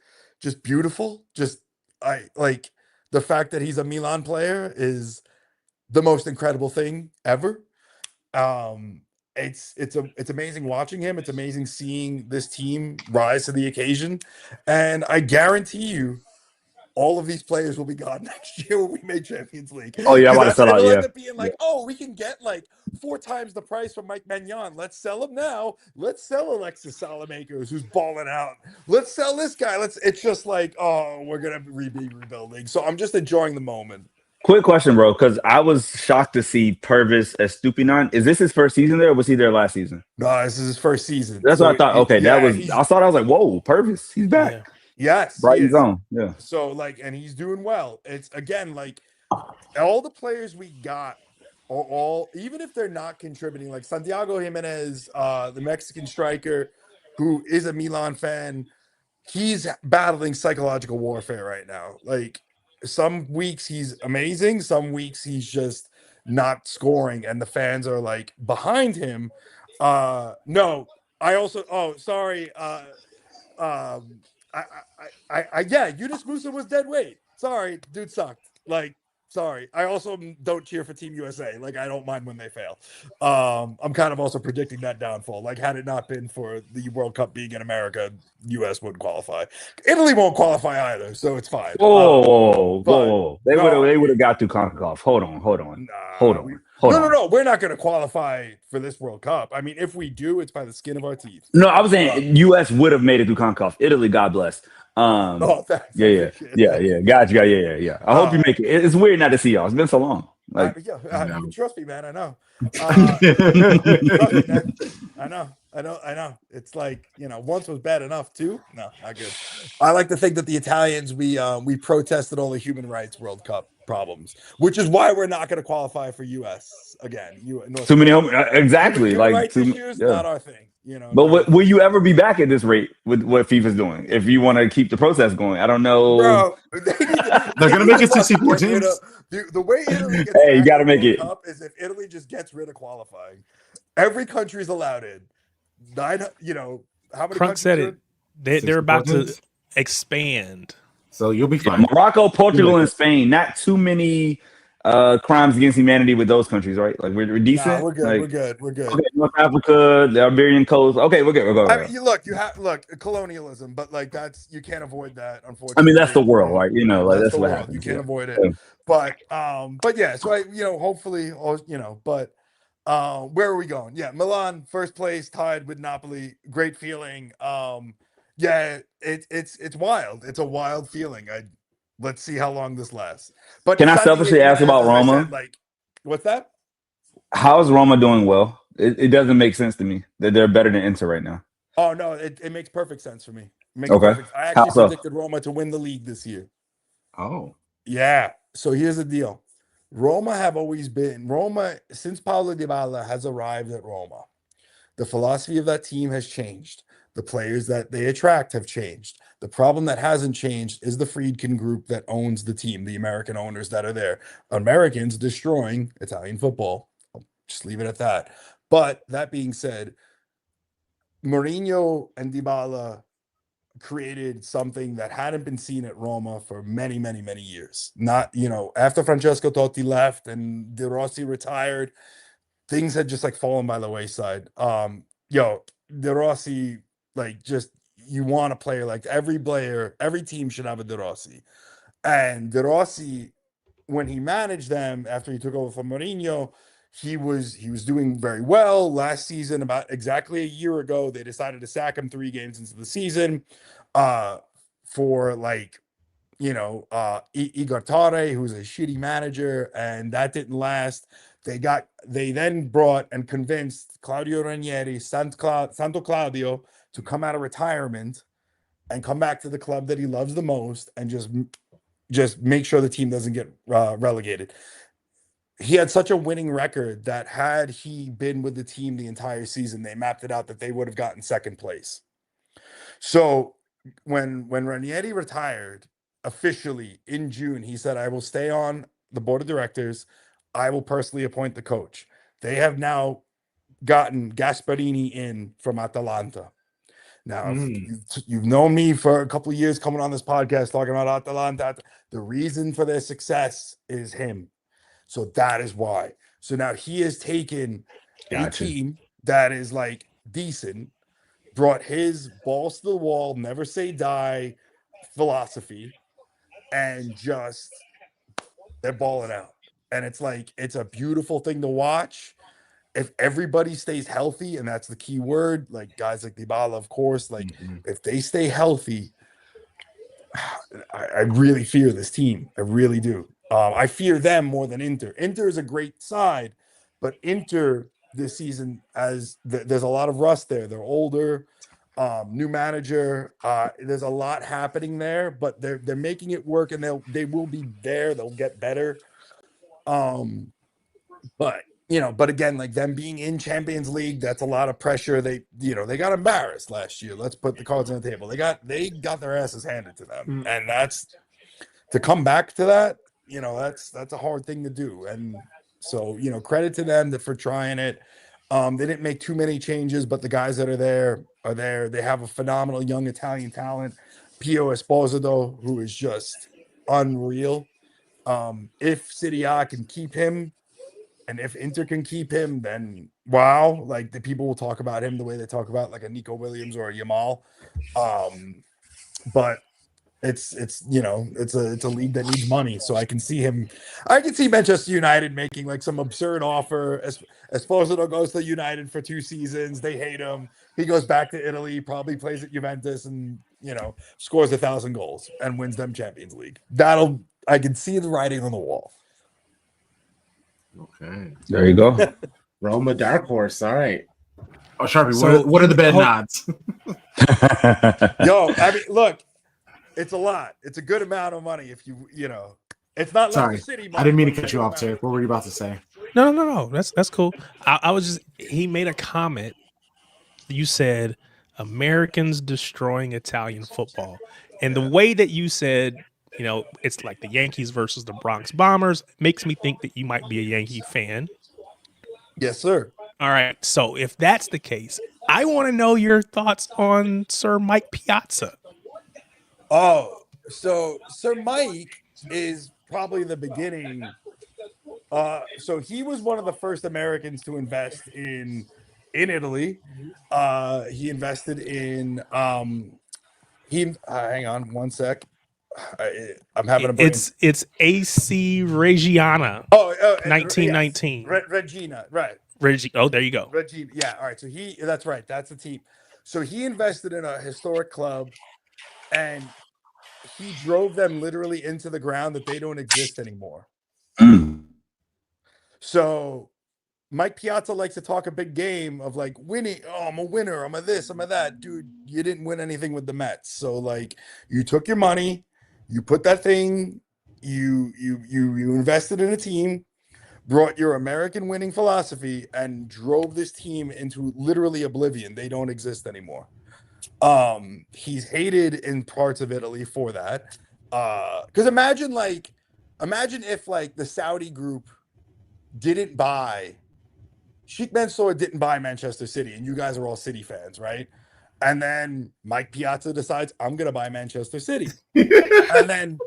beautiful. I like the fact that he's a Milan player is the most incredible thing ever. It's amazing watching him. It's amazing seeing this team rise to the occasion. And I guarantee you, all of these players will be gone next year when we make Champions League. Oh yeah, I want to sell out. It'll Yeah. end up being like, oh, we can get like 4 times the price for Mike Maignan. Let's sell him now. Let's sell Alexis Salamakers, who's balling out. Let's sell this guy. It's just like, oh, we're gonna be rebuilding. So I'm just enjoying the moment. Quick question, bro, because I was shocked to see Purvis Estupiñán. Is this his first season there, or was he there last season? No, this is his first season. That's what I thought. Okay, yeah, I thought I was like, whoa, Purvis, he's back. Yeah. Yes, Brighton zone. Yeah. So like, and he's doing well. It's again like all the players we got are all, even if they're not contributing, like Santiago Jimenez, the Mexican striker, who is a Milan fan, he's battling psychological warfare right now. Like some weeks he's amazing, some weeks he's just not scoring, and the fans are like behind him. No, I also sorry. Yunus Musa was dead weight. Sorry, dude sucked. Like, sorry. I also don't cheer for Team USA. Like, I don't mind when they fail. I'm kind of also predicting that downfall. Like, had it not been for the World Cup being in America, US wouldn't qualify. Italy won't qualify either, so it's fine. Whoa. They would have got through CONCACAF. Hold on. No. We're not going to qualify for this World Cup. I mean, if we do, it's by the skin of our teeth. No, I was saying US would have made it through CONCACAF. Italy, God bless. Thanks. Yeah. Gotcha. Yeah. I hope you make it. It's weird not to see y'all. It's been so long. Like, trust me, man. I know. I know. It's like, once was bad enough too. No, not good. I like to think that the Italians, we protested all the human rights World Cup problems, which is why we're not going to qualify for US again. Too many exactly. Human Like rights issues, not our thing. But will you ever be back at this rate with what FIFA's doing? If you want to keep the process going, I don't know. Bro, they're gonna make it 64 teams. The way Italy gets you got to make it up is if Italy just gets rid of qualifying. Every country is allowed in. How many? Crunk said it. They're about to teams. expand. So you'll be fine. Morocco, Portugal, and Spain. Not too many crimes against humanity with those countries, right? Like we're decent. Nah, we're good. Like, we're good. We're good. okay, North Africa, the Iberian coast. Okay, we're good. We're good. I mean, you have colonialism, but like you can't avoid that. I Unfortunately, mean, that's the world, right? You know, like that's that's the what world. happens. You can't Yeah. avoid it. But yeah. So hopefully, but where are we going? Yeah, Milan, first place, tied with Napoli. Great feeling. Yeah, it's wild. It's a wild feeling. Let's see how long this lasts. But Can I San selfishly Diego ask about Bears, as I Roma? said, like, what's that? How is Roma doing well? It doesn't make sense to me that they're better than Inter right now. Oh no, it makes perfect sense for me. It makes Okay. perfect. I How actually so? predicted Roma to win the league this year. Oh, Yeah. So here's the deal. Roma have always been since Paulo Dybala has arrived at Roma. The philosophy of that team has changed. The players that they attract have changed. The problem that hasn't changed is the Friedkin group that owns the team, the American owners that are there. Americans destroying Italian football. I'll just leave it at that. But that being said, Mourinho and Dybala created something that hadn't been seen at Roma for many, many, many years. Not, after Francesco Totti left and De Rossi retired, things had just like fallen by the wayside. De Rossi, like, just, you want a player like every team should have a De Rossi. And De Rossi, when he managed them after he took over from Mourinho, he was doing very well. Last season, about exactly a year ago, they decided to sack him 3 games into the season for like, Igor Tare, who's a shitty manager, and that didn't last. They then brought and convinced Claudio Ranieri, Santo Claudio, to come out of retirement and come back to the club that he loves the most and just make sure the team doesn't get relegated. He had such a winning record that had he been with the team the entire season, they mapped it out that they would have gotten second place. So when Ranieri retired officially in June, he said, I will stay on the board of directors. I will personally appoint the coach. They have now gotten Gasparini in from Atalanta. Now, you've known me for a couple of years coming on this podcast talking about Atalanta. The reason for their success is him. So that is why. So now he has taken a team that is like decent, brought his balls to the wall, never say die philosophy, and just they're balling out. And it's like, it's a beautiful thing to watch. If everybody stays healthy, and that's the key word, like guys like Dybala, of course, like if they stay healthy, I really fear this team. I really do. I fear them more than Inter. Inter is a great side, but Inter this season, there's a lot of rust there. They're older, new manager. There's a lot happening there, but they're making it work, and they will be there. They'll get better. But again, like them being in Champions League, that's a lot of pressure. They got embarrassed last year. Let's put the cards on the table. They got their asses handed to them, and that's to come back to that. That's a hard thing to do. And so, credit to them for trying it. They didn't make too many changes, but the guys that are there. They have a phenomenal young Italian talent, Pio Esposito, who is just unreal. If Serie A can keep him, and if Inter can keep him, then wow, like the people will talk about him the way they talk about like a Nico Williams or a Yamal. But it's a league that needs money. So I can see Manchester United making like some absurd offer. Esposito goes to United for 2 seasons. They hate him. He goes back to Italy, probably plays at Juventus and, scores 1,000 goals and wins them Champions League. I can see the writing on the wall. Okay. There you go. Roma dark horse. All right. Oh, Sharpie, So what are the bed nods? Yo, I mean, look, it's a lot. It's a good amount of money if it's not Sorry, Leicester City money. I didn't mean to cut you off, Terry. What were you about to say? No. That's cool. I was just, he made a comment. You said Americans destroying Italian football. And the way that you said, it's like the Yankees versus the Bronx Bombers makes me think that you might be a Yankee fan. Yes, sir. All right. So if that's the case, I want to know your thoughts on Sir Mike Piazza. Oh, so Sir Mike is probably the beginning So he was one of the first Americans to invest in Italy. He invested in hang on one sec. I'm having a brain. It's AC Reggiana. Oh, 1919. Yes. Regina, right? Oh, there you go. Regina, yeah. All right, so that's right. That's the team. So he invested in a historic club, and he drove them literally into the ground that they don't exist anymore. So Mike Piazza likes to talk a big game of like winning. Oh, I'm a winner. I'm a this. I'm a that. Dude, you didn't win anything with the Mets. So like, you took your money, you put that thing, you invested in a team, brought your American winning philosophy, and drove this team into literally oblivion. They don't exist anymore. He's hated in parts of Italy for that. Because imagine if like the Saudi group didn't buy Sheikh Mansour didn't buy Manchester City, and you guys are all City fans, right? And then Mike Piazza decides, I'm gonna buy Manchester City. And then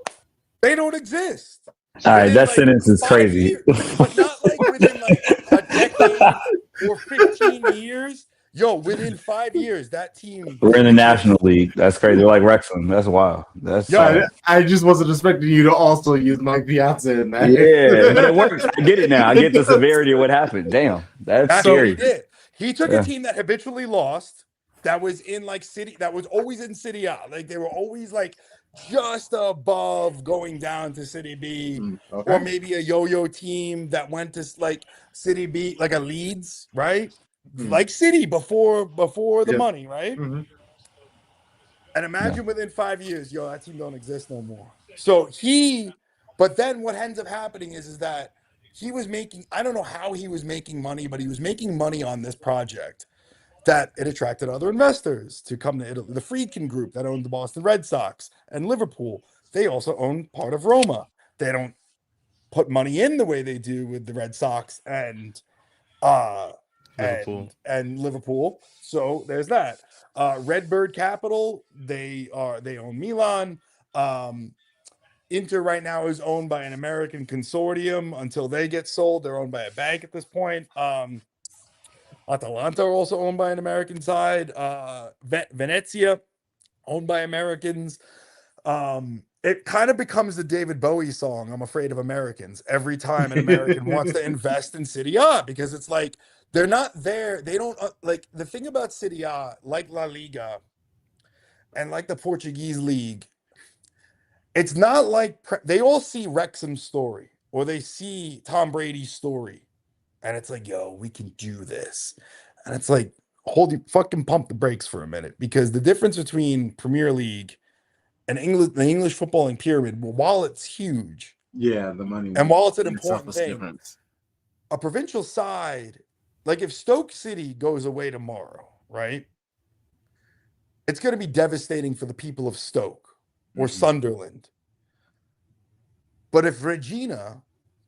they don't exist. All right, that sentence is crazy. Years, but not like within like a decade or 15 years. Yo, within 5 years, that team. We're in the National League. That's crazy. They're like Wrexham. That's wild. That's I just wasn't expecting you to also use Mike Piazza in that. Yeah, but it works. I get it now. I get the severity of what happened. Damn, that's scary. What he did. He took a team that habitually lost, that was in like City, that was always in City A. Like they were always like just above going down to City B, or maybe a yo-yo team that went to like City B, like a Leeds, right? Like City before the money, right? And imagine within 5 years, yo, that team don't exist no more. So but then what ends up happening is that he was making, I don't know how he was making money, but he was making money on this project that it attracted other investors to come to Italy. The Friedkin Group that owned the Boston Red Sox and Liverpool, they also own part of Roma. They don't put money in the way they do with the Red Sox and Liverpool. And Liverpool. So there's that. Redbird Capital, they own Milan. Inter right now is owned by an American consortium until they get sold. They're owned by a bank at this point. Atalanta are also owned by an American side. Venezia, owned by Americans. It kind of becomes the David Bowie song, I'm Afraid of Americans, every time an American wants to invest in Serie A, because it's like, they're not there. They don't like the thing about Serie A, like La Liga and like the Portuguese league. It's not like they all see Wrexham's story or they see Tom Brady's story. And it's like, yo, we can do this. And it's like, fucking pump the brakes for a minute, because the difference between Premier League and the English footballing pyramid, while it's huge. Yeah, the money. And while it's an important thing, a provincial side, like if Stoke City goes away tomorrow, right? It's going to be devastating for the people of Stoke or Sunderland. But if Regina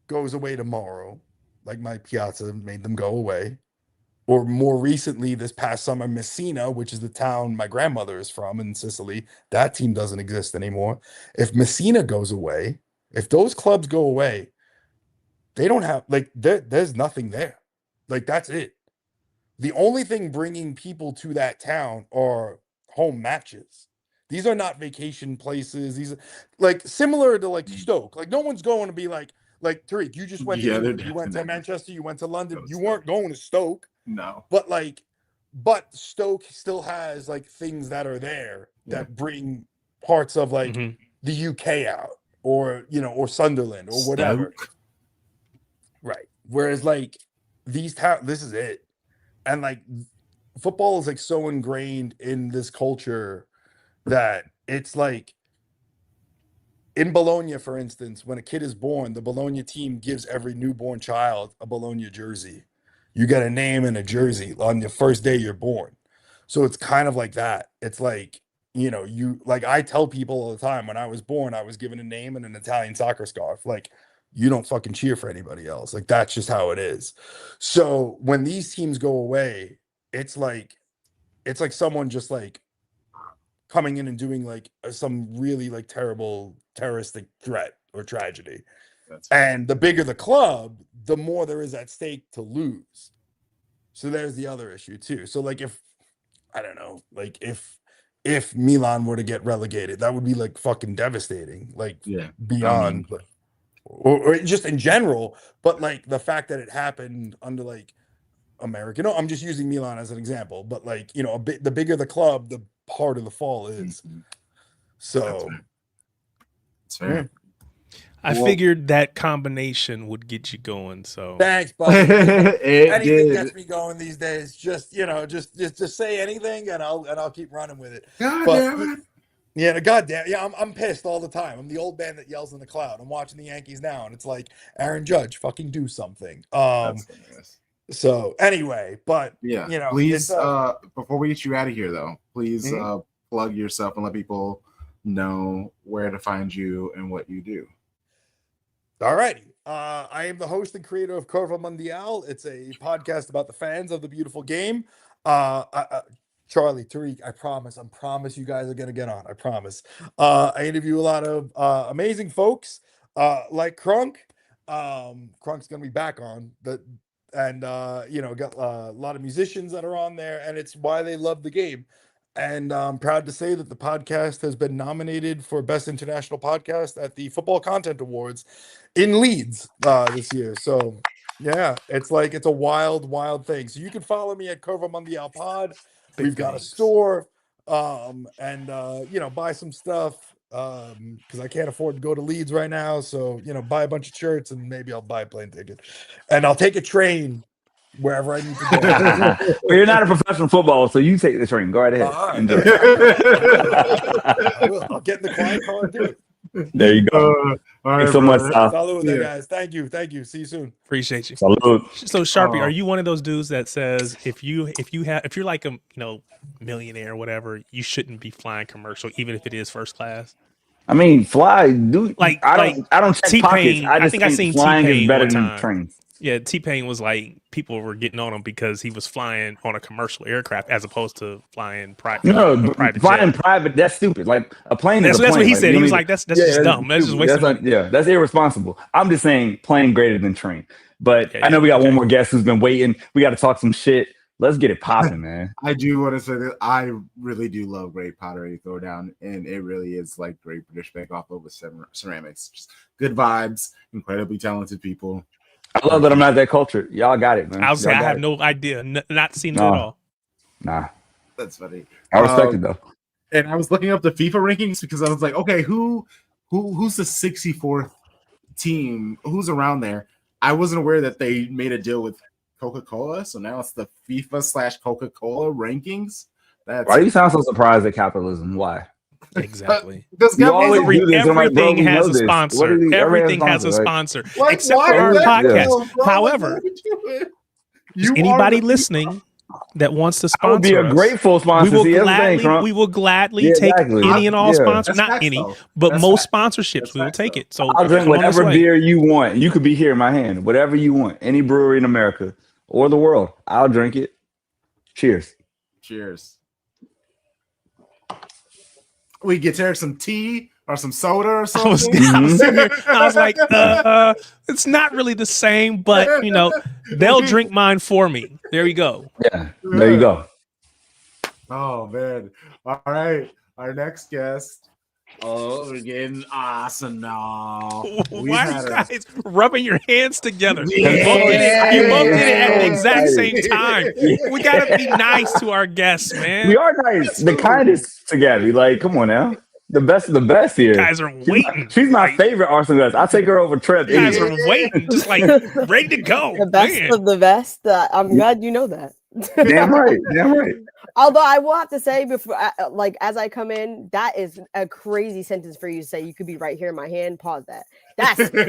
goes away tomorrow, like Mike Piazza made them go away, or more recently this past summer, Messina, which is the town my grandmother is from in Sicily, that team doesn't exist anymore. If Messina goes away, if those clubs go away, they don't have, like, there's nothing there. Like, that's it. The only thing bringing people to that town are home matches. These are not vacation places. These are like similar to like Stoke. Like, no one's going to be like Tariq, you just went to England. You went to Manchester, you went to London. You weren't going to Stoke. No. But Stoke still has like things that are there that bring parts of like the UK out, or or Sunderland or whatever. Stoke. Right. Whereas like these towns, this is it. And like football is like so ingrained in this culture that it's like in Bologna, for instance, when a kid is born, the Bologna team gives every newborn child a Bologna jersey. You get a name and a jersey on your first day you're born. So it's kind of like that. It's like, you like, I tell people all the time, when I was born, I was given a name and an Italian soccer scarf. Like, you don't fucking cheer for anybody else. Like, that's just how it is. So when these teams go away, it's like someone just like coming in and doing like some really like terrible terroristic threat or tragedy. And the bigger the club, the more there is at stake to lose. So there's the other issue too. So like if Milan were to get relegated, that would be like fucking devastating. Like beyond or just in general, but like the fact that it happened under like American. No, I'm just using Milan as an example, but like, you know, the bigger the club, the harder the fall is. So it's fair. I figured that combination would get you going. So thanks, buddy. Anything did. gets me going these days. Just say anything, and I'll keep running with it. God But damn it. yeah, goddamn, yeah, I'm pissed all the time. I'm the old man that yells in the cloud. I'm watching the Yankees now, and it's like, Aaron Judge, fucking do something. That's hilarious. So anyway, but Yeah, you know, please before we get you out of here though, please Mhm. plug yourself and let people know where to find you and what you do. All righty. I am the host and creator of Curva Mundial. It's a podcast about the fans of the beautiful game. Charlie, Tariq, I promise you guys are going to get on. I promise. I interview a lot of amazing folks like Crunk. Crunk's going to be back on. You know, got a lot of musicians that are on there, and it's why they love the game. And I'm proud to say that the podcast has been nominated for Best International Podcast at the Football Content Awards in Leeds this year. So, yeah, it's a wild thing. So you can follow me at Curva Mundial Pod. We've got a store you know, buy some stuff because I can't afford to go to Leeds right now. So, you know, buy a bunch of shirts and maybe I'll buy a plane ticket. And I'll take a train wherever I need to go. Well, you're not a professional footballer, so you take the train. Go right ahead. All right. And do it. I'll get in the client car and do it. There you go. All Thanks so much, Sal. Salud there, guys. Thank you. See you soon. appreciate you. Salute. So Sharpie, are you one of those dudes that says if you're like a millionaire or whatever, you shouldn't be flying commercial even if it is first class? I mean, fly, dude. Like I don't check T-Pain, pockets. I just think I seen flying T-Pain is better one than time. trains. Yeah, T-Pain was like, people were getting on him because he was flying on a commercial aircraft as opposed to flying private. Private flying jet. private, that's stupid. Like a plane That's is a plane. what he Like, said. you He know was what I like, mean? that's just dumb. That's just stupid. wasting money. That's irresponsible. I'm just saying plane greater than train. But I know we got one more guest who's been waiting. We got to talk some shit. Let's get it popping, man. I do want to say that I really do love Great Pottery Throwdown, and it really is like Great British Bake Off with ceramics. Just good vibes, incredibly talented people. I love that I'm not that cultured. Y'all got it, man. I was saying, I have it. no idea, not seen it at all. Nah, That's funny. I respect it though. And I was looking up the FIFA rankings because I was like, okay, who's the 64th team? Who's around there? I wasn't aware that they made a deal with Coca-Cola, so now it's the FIFA/Coca-Cola rankings. Why do you sound so surprised at capitalism? Why? Exactly. Because Everything has a sponsor. Everything has a sponsor, except for our podcast. However, is anybody listening that wants to sponsor I would be a us, grateful sponsor. we will gladly take any and all sponsors. Not any, but most sponsorships. We will take it. So I'll drink whatever beer you want. You could be here in my hand. Whatever you want. Any brewery in America or the world, I'll drink it. Cheers. Cheers. We get Tarek some tea or some soda or something. I was like, it's not really the same, but they'll drink mine for me. There you go. Yeah, there you go. Oh man. All right. Our next guest. Oh, we're getting awesome now. Why are you guys rubbing your hands together? Yeah. You both did it at the exact same time. We gotta be nice to our guests, man. We are nice. The kindest to Gabby. Like, come on now. The best of the best here. You guys are waiting. She's my favorite Arsenal guest. I'll take her over Trev. You guys are waiting, just like ready to go. The best of the best. I'm glad you know that. Damn right. Damn right. Although I will have to say, before, as I come in, that is a crazy sentence for you to say. You could be right here in my hand. Pause that. That's crazy.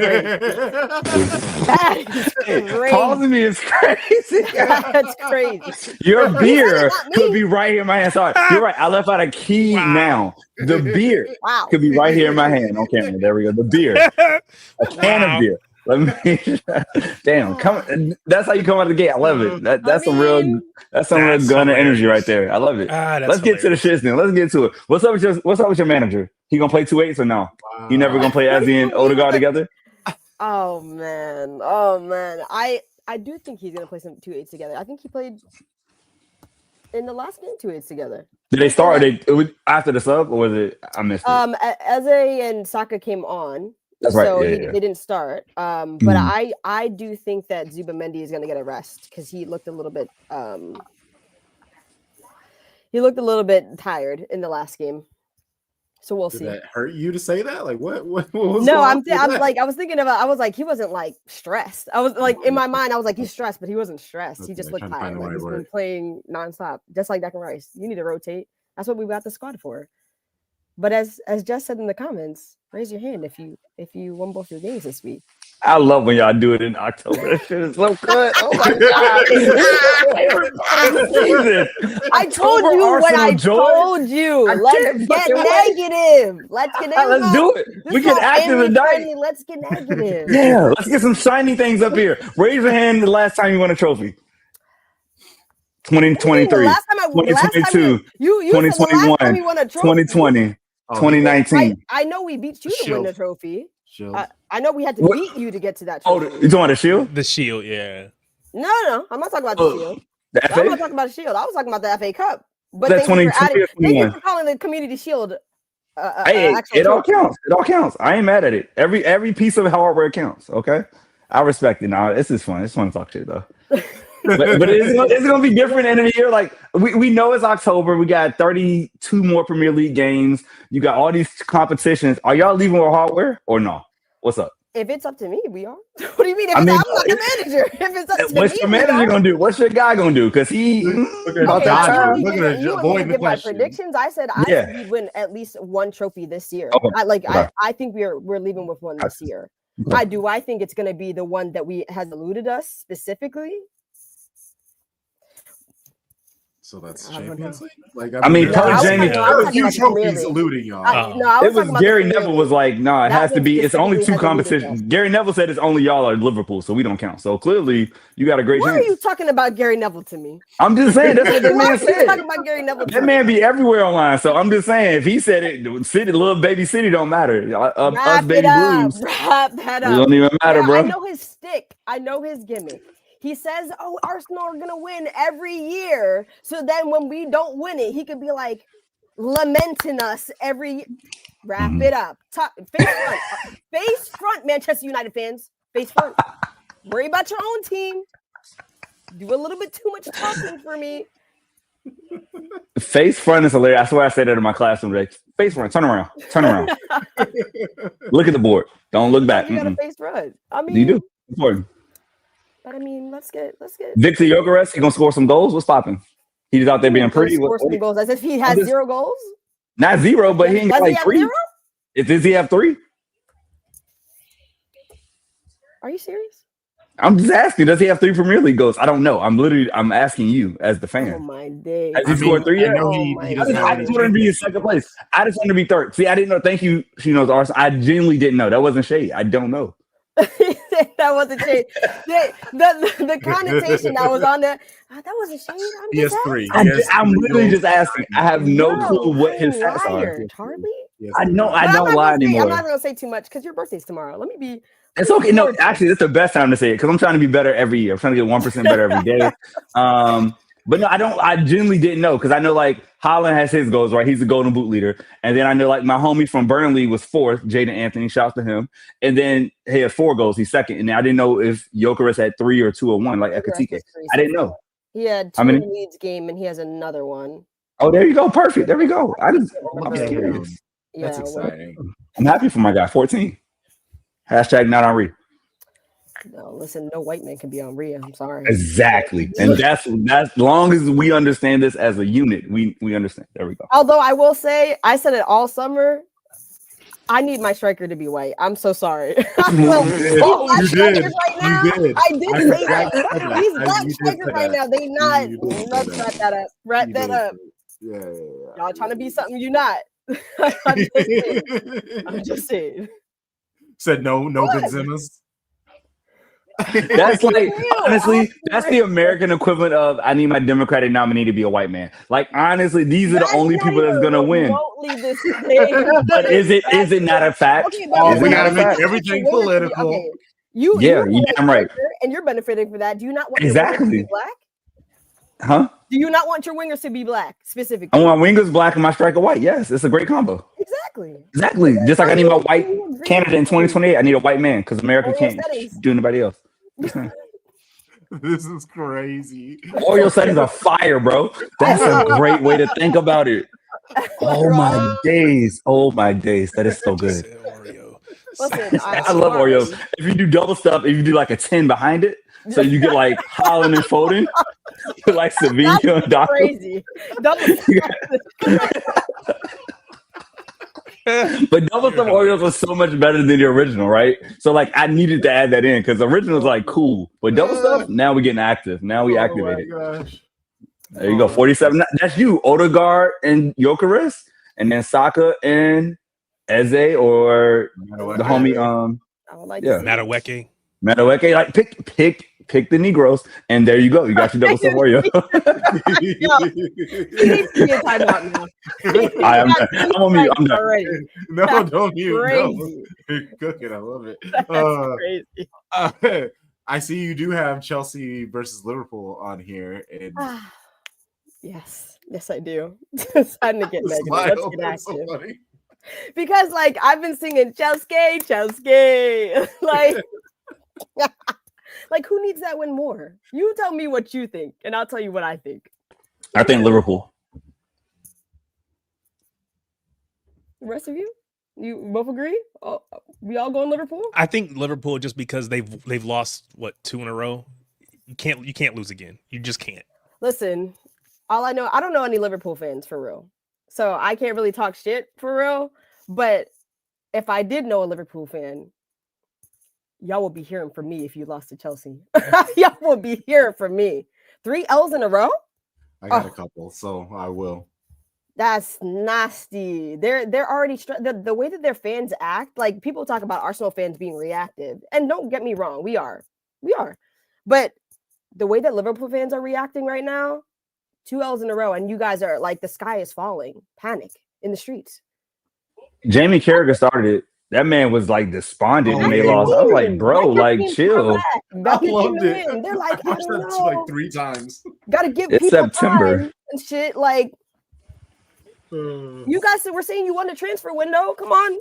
That is crazy. Pausing me is crazy. That's crazy. Your beer could be right here in my hand. Sorry, you're right. I left out a key now. The beer could be right here in my hand on camera. There we go. The beer, a can of beer. Let me. Damn, come. That's how you come out of the gate. I love it. That's some real gunner energy right there. I love it. Let's get to the shits then. Let's get to it. What's up with your manager? He gonna play 2-8s or no? You never gonna play Ezzy and Odegaard together? Oh man. I do think he's gonna play some 2-8s together. I think he played in the last game 2-8s together. Did they start? It was after the sub, or was it? I missed it. Eze and Saka came on. That's right. So Yeah. they didn't start. But I do think that Zubamendi is gonna get a rest because he looked a little bit tired in the last game. So we'll see. Did that hurt you to say that? Like what was No, going on I'm with like I was thinking about. I was like he wasn't like stressed. I was like in my mind I was like he's stressed, but he wasn't stressed. He Okay, just looked trying to find tired. the Like right he's been word. playing nonstop, just like Declan Rice. You need to rotate. That's what we got the squad for. But as Jess said in the comments, raise your hand if you won both your games this week. I love when y'all do it in October. That shit is so good. Oh my god! I told you what I told you. Let's get negative. Let's get negative. Let's do it. We get active tonight. Let's get negative. Yeah, let's get some shiny things up here. Raise your hand the last time you won a trophy. 2023, 2022, 2021, 2020, 2019. I know we beat you to win the trophy. Shield. I know we had to beat you to get to that trophy. Oh, you talking about the shield? The shield, yeah. No, I'm not talking about the shield. The FA? I'm not talking about the shield. I was talking about the FA Cup. But That thank you thank for calling the community shield. Hey, it all counts. It all counts. I ain't mad at it. Every piece of hardware counts. Okay, I respect it. Now this is fun. It's fun to talk shit though. but it's gonna be different in a year. Like we know it's October. We got 32 more Premier League games. You got all these competitions. Are y'all leaving with hardware or no? What's up? If it's up to me, we are. What do you mean? I'm not the manager. If it's up to what's me, your manager gonna do? What's your guy gonna do? Because he. Look at you avoid the give my question. predictions. I said I think we'd win at least one trophy this year. Okay. I think we're leaving with one this year. Okay. I do. I think it's gonna be the one that has eluded us specifically. So that's Champions League. Like I mean, per Jamie, Jamie, there were a few trophies eluding y'all. It was Gary Neville was like, no, it has to be. It's only two competitions. Gary Neville said it's only y'all are Liverpool, so we don't count. So clearly, you got a great. Why are you talking about Gary Neville to me? I'm just saying that's what the man said. Talking about Gary Neville. That man be everywhere online. So I'm just saying, if he said it, city, little baby city don't matter. Us baby blues, wrap that up. It don't even matter, bro. I know his stick. I know his gimmick. He says, "Oh, Arsenal are gonna win every year." So then, when we don't win it, he could be like lamenting us every. Wrap it up. Face front, Manchester United fans. Face front. Worry about your own team. Do a little bit too much talking for me. Face front is hilarious. I swear I said that in my classroom today. Face front, turn around. Look at the board. Don't look back. You got a face front. I mean, you do. Important. But I mean, let's get. Victor Gyökeres, he gonna score some goals. What's popping? He's out there being pretty. Score some goals. As if he has 0 goals. Not 0, but he ain't got like 3. Does he have 3? Are you serious? I'm just asking. Does he have 3 Premier League goals? I don't know. I'm asking you as the fan. Oh my day. Has he scored 3 yet? He I just want to be in second place. I just want to be third. See, I didn't know. Thank you. She knows Arsenal. I genuinely didn't know. That wasn't shade. I don't know. That wasn't shade. The connotation that was on there, that wasn't shade. He has 3. I'm literally just asking. I have no clue what his stats are. Charlie? I don't lie anymore. I'm not going to say too much because your birthday's tomorrow. Let me be. It's okay. No, actually, it's the best time to say it because I'm trying to be better every year. I'm trying to get 1% better every day. But no, I genuinely didn't know because I know like Haaland has his goals, right? He's the golden boot leader. And then I know like my homie from Burnley was 4th, Jaden Anthony, shouts to him. And then he had 4 goals, he's 2nd. And I didn't know if Gyökeres had 3 or 2 or 1, like Ekatike. I didn't know. He had 2 in Leeds game and he has another one. Oh, there you go. Perfect. There we go. I'm just curious. Yeah, that's exciting. I'm happy for my guy. 14. Hashtag not on read. No, listen, no white man can be on Rhea. I'm sorry. Exactly. And that's as long as we understand this as a unit, we understand. There we go. Although I will say, I said it all summer. I need my striker to be white. I'm so sorry. You did. I did say that. These black strikers right now, they not. Let's wrap that up. Wrap that up. Yeah. Y'all trying to be something you're not. I'm just saying. Said no Benzemas. That's like, honestly, that's the American equivalent of I need my Democratic nominee to be a white man. Like, honestly, these are the only people that's gonna win. But is it not a fact? Okay, Oh, Is we it not gotta a make fact? everything political. Okay. Yeah, you damn right. And you're benefiting from that. Do you not want your Exactly. wingers to be black? Huh? Do you not want your wingers to be black specifically? I want my wingers black and my striker white. Yes, it's a great combo. Exactly. Just like I need my white candidate in 2028, I need a white man because America can't do anybody else. This is crazy. Oreo settings are fire, bro. That's a great way to think about it. Oh my days. That is so good. Listen, I love Oreos. If you do double stuff, if you do like a 10 behind it, so you get like Holland and Foden, like Savinho and Doctor. Crazy. But double stuff Oreos was so much better than the original, right? So like I needed to add that in because the original was like cool, but double stuff now we're getting active. Now we activate it. Gosh. There you go, 47. That's you, Odegaard and Gyökeres, and then Saka and Eze or the homie. I would like Madueke. Like pick the Negroes, and there you go. You got your double stuff Oreo. I'm on mute. I'm done. No, don't mute. No. Cooking. I love it. Crazy. I see you do have Chelsea versus Liverpool on here. And yes, I do. It's time to get negative. Let's get active. So because like I've been singing Chelsea, like. Like, who needs that win more? You tell me what you think, and I'll tell you what I think. I think Liverpool. The rest of you both agree? Oh, we all going Liverpool? I think Liverpool just because they've lost 2 in a row. You can't lose again. You just can't. Listen, I don't know any Liverpool fans for real, so I can't really talk shit for real. But if I did know a Liverpool fan, y'all will be hearing from me if you lost to Chelsea. Y'all will be hearing from me. 3 L's in a row? I got a couple, so I will. That's nasty. They're already the way that their fans act. Like people talk about Arsenal fans being reactive, and don't get me wrong, we are. But the way that Liverpool fans are reacting right now, 2 L's in a row, and you guys are like the sky is falling, panic in the streets. Jamie Carragher started it. That man was like despondent when they lost. I was like, bro, like chill. I loved it. They're like, I watched don't that know. like 3 times. Gotta give It's people September. time and shit. Like, you guys were saying you won the transfer window. Come on.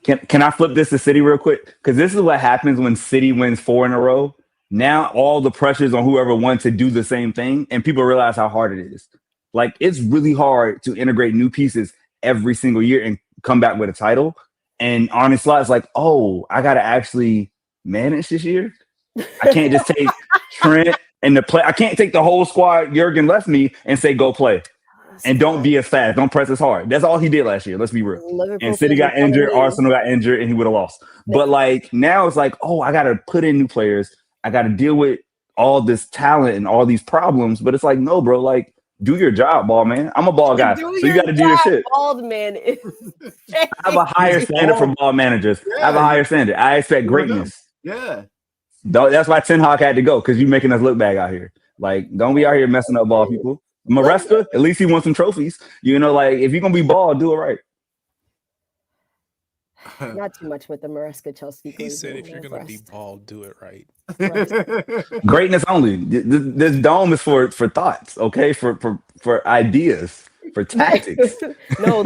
Can I flip this to City real quick? Because this is what happens when City wins 4 in a row. Now all the pressure's on whoever won to do the same thing, and people realize how hard it is. Like, it's really hard to integrate new pieces every single year and come back with a title. And Arne Slot's like, oh, I got to actually manage this year. I can't just take Trent and the play. I can't take the whole squad Jurgen left me and say, go play. And don't be as fast. Don't press as hard. That's all he did last year. Let's be real. Liverpool and City got injured. Arsenal got injured, and he would have lost. But like now it's like, oh, I got to put in new players. I got to deal with all this talent and all these problems. But it's like, no, bro, like, do your job, ball man. I'm a ball guy, so you got to do your shit. Bald man. I have a higher standard for ball managers. Yeah. I have a higher standard. I expect greatness. Yeah. That's why Ten Hag had to go, because you're making us look bad out here. Like, don't be out here messing up ball people. Maresca, at least he won some trophies. You know, like, if you're going to be ball, do it right. Not too much with the Maresca Chelsea. He said, if you're going to be ball, do it right. Greatness only. This dome is for thoughts, okay? For ideas, for tactics. No,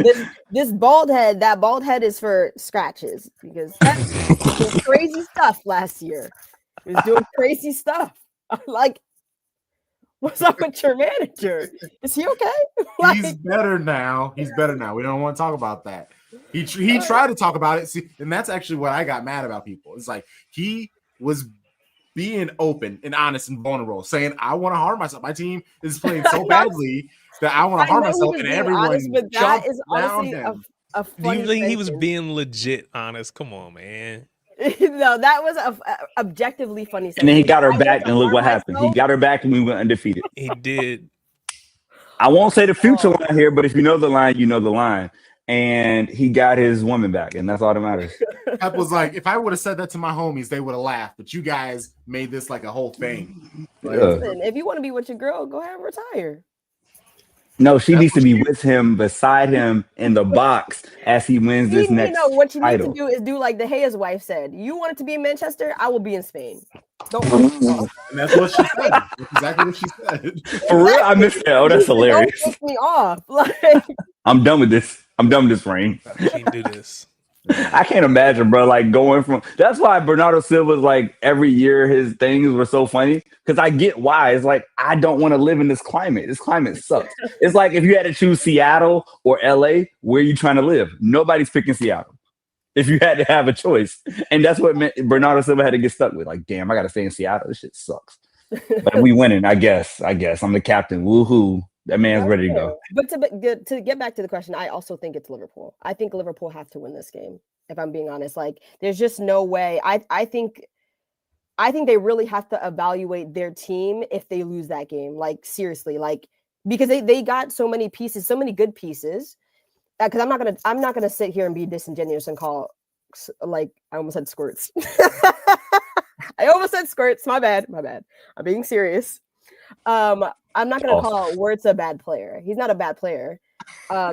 this bald head, that bald head is for scratches, because that was crazy stuff last year. He was doing crazy stuff. Like, what's up with your manager? Is he okay? Like, he's better now. We don't want to talk about that. He tried to talk about it. See, and that's actually what I got mad about people. It's like he was being open and honest and vulnerable, saying, I want to harm myself. My team is playing so badly that I want to harm myself, and everyone that is honestly a funny. Do you think he was being legit honest? Come on, man. No, that was a objectively funny. And then he got her back, and look what happened. He got her back, and we went undefeated. He did. I won't say the future line here, but if you know the line, you know the line. and he got his woman back, and that's all that matters. Pep was like, if I would have said that to my homies, they would have laughed. But you guys made this like a whole thing. Like, Listen, if you want to be with your girl, go ahead and retire. No, she needs to be with him, beside him, in the box as he wins this next what you need title. to do is do like the Hayes wife said. You want it to be in Manchester? I will be in Spain. Don't. and that's what she said. That's exactly what she said. For real, I missed that. Oh, that's hilarious. Don't piss me off. Like, I'm done with this. I'm done with this reign. I can't do this. I can't imagine, bro. Like going from. That's why Bernardo Silva's like every year his things were so funny because I get why. It's like I don't want to live in this climate. This climate sucks. It's like if you had to choose Seattle or LA, where are you trying to live? Nobody's picking Seattle. If you had to have a choice, and that's what Bernardo Silva had to get stuck with. Like, damn, I got to stay in Seattle. This shit sucks. But we winning. I guess I'm the captain. Woohoo! That man's ready to go. But to get back to the question, I also think it's Liverpool. I think Liverpool have to win this game. If I'm being honest, like there's just no way. I think they really have to evaluate their team if they lose that game. Like seriously, like because they got so many pieces, so many good pieces. Because I'm not gonna sit here and be disingenuous and call like I almost said squirts. I almost said squirts. My bad. I'm being serious. I'm not gonna call Wirtz a bad player. He's not a bad player.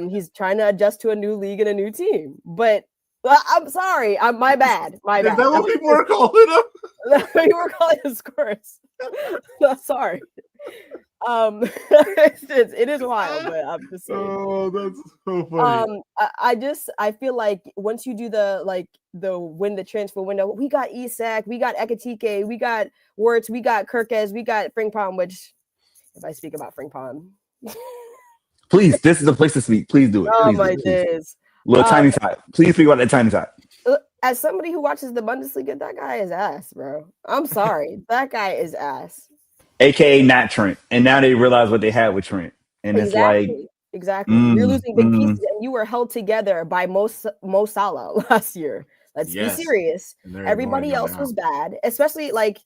He's trying to adjust to a new league and a new team. But I'm sorry. My bad. Is that what people were calling him? You were calling him squirts. Sorry. It is wild, but I'm just saying. Oh, that's so funny. I feel like once you do the transfer window, we got Isak, we got Ekatike, we got Wirtz, we got Kirkes, we got Frimpong, which if I speak about Frimpong. Please, this is the place to speak. Please do it. Oh please my days. Little tiny side. Please speak about that tiny side. As somebody who watches the Bundesliga, that guy is ass, bro. I'm sorry. That guy is ass. AKA not Trent. And now they realize what they had with Trent. And it's like exactly. You're losing big pieces, and you were held together by Mo Salah last year. Let's be serious. Everybody else was bad, especially like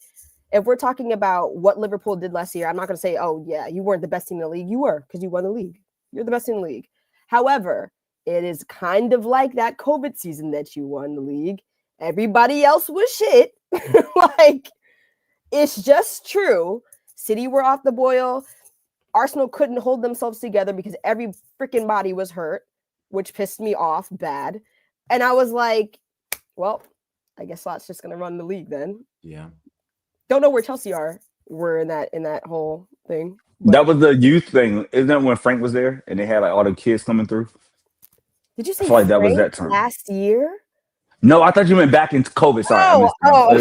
if we're talking about what Liverpool did last year. I'm not going to say, oh yeah, you weren't the best team in the league. You were because you won the league. You're the best in the league. However, it is kind of like that COVID season that you won the league. Everybody else was shit. Like it's just true. City were off the boil. Arsenal couldn't hold themselves together because every freaking body was hurt, which pissed me off bad. And I was like, well, I guess Slot's just gonna run the league then. Yeah. Don't know where Chelsea were in that whole thing. But that was the youth thing. Isn't that when Frank was there and they had like all the kids coming through? did you say like that was that term. last year? No, I thought you meant back into COVID. Sorry.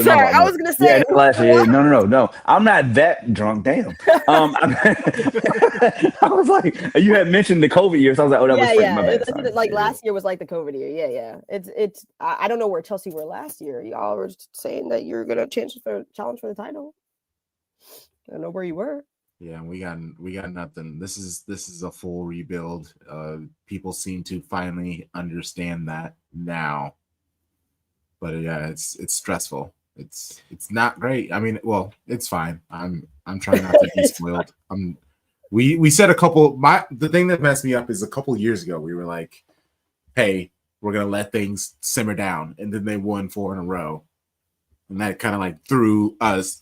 Sorry. I was gonna say last year. No. I'm not that drunk. Damn. I was like, you had mentioned the COVID year, so I was like, oh, that was Frank. My bad. Sorry. Like last year was like the COVID year. Yeah. It's. I don't know where Chelsea were last year. Y'all were saying that you're gonna challenge for the title. I don't know where you were. Yeah, we got nothing. This is a full rebuild. People seem to finally understand that now. But yeah, it's stressful. It's not great. I mean, well, it's fine. I'm trying not to be spoiled. We said the thing that messed me up is a couple years ago we were like, hey, we're gonna let things simmer down, and then they won 4 in a row. And that kind of like threw